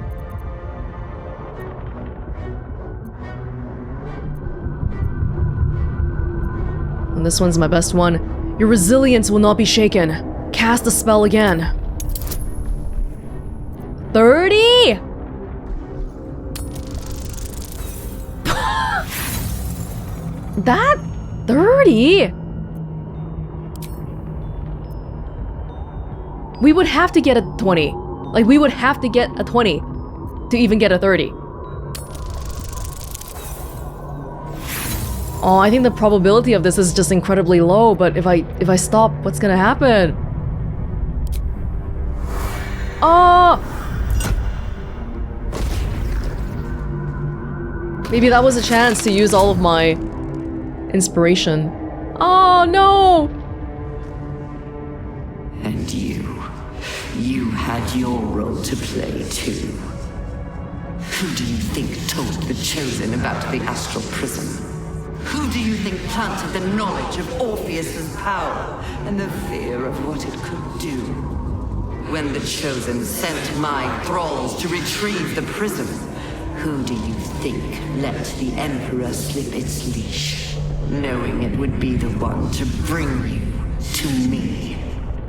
And this one's my best one. Your resilience will not be shaken. Cast the spell again. 30? That 30? We would have to get a 20. Like, we would have to get a 20 to even get a 30. Oh, I think the probability of this is just incredibly low, but if I stop, what's gonna happen? Oh! Maybe that was a chance to use all of my inspiration. Oh, no! And you had your role to play too. Who do you think told the Chosen about the astral prism? Who do you think planted the knowledge of Orpheus's power and the fear of what it could do? When the Chosen sent my thralls to retrieve the prism, who do you think let the Emperor slip its leash, knowing it would be the one to bring you to me?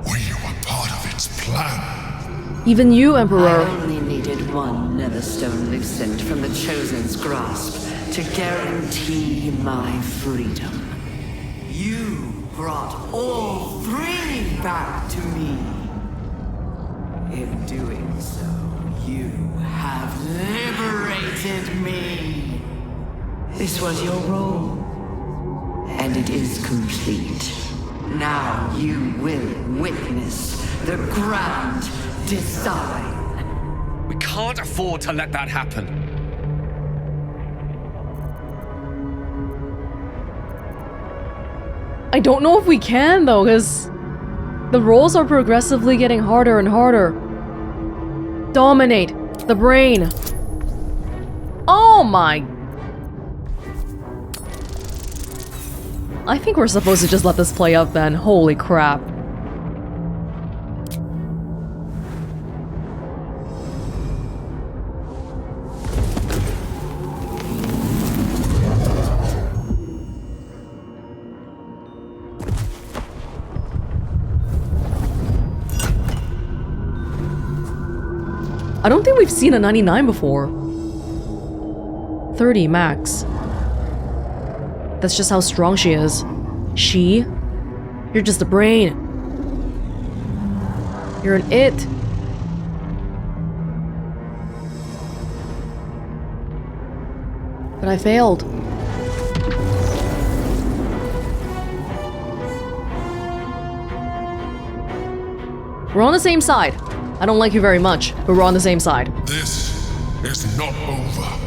We were part of its plan. Even you, Emperor. I only needed one Netherstone loosened from the Chosen's grasp to guarantee my freedom. You brought all three back to me. In doing so, you have liberated me. This was your role, and it is complete. Now you will witness the grand design. We can't afford to let that happen. I don't know if we can, though, because the rolls are progressively getting harder and harder. Dominate the brain. Oh my... I think we're supposed to just let this play out then. Holy crap. I don't think we've seen a 99 before. 30 max. That's just how strong she is. You're just a brain. You're an it. But I failed. We're on the same side. I don't like you very much, but we're on the same side. This is not over.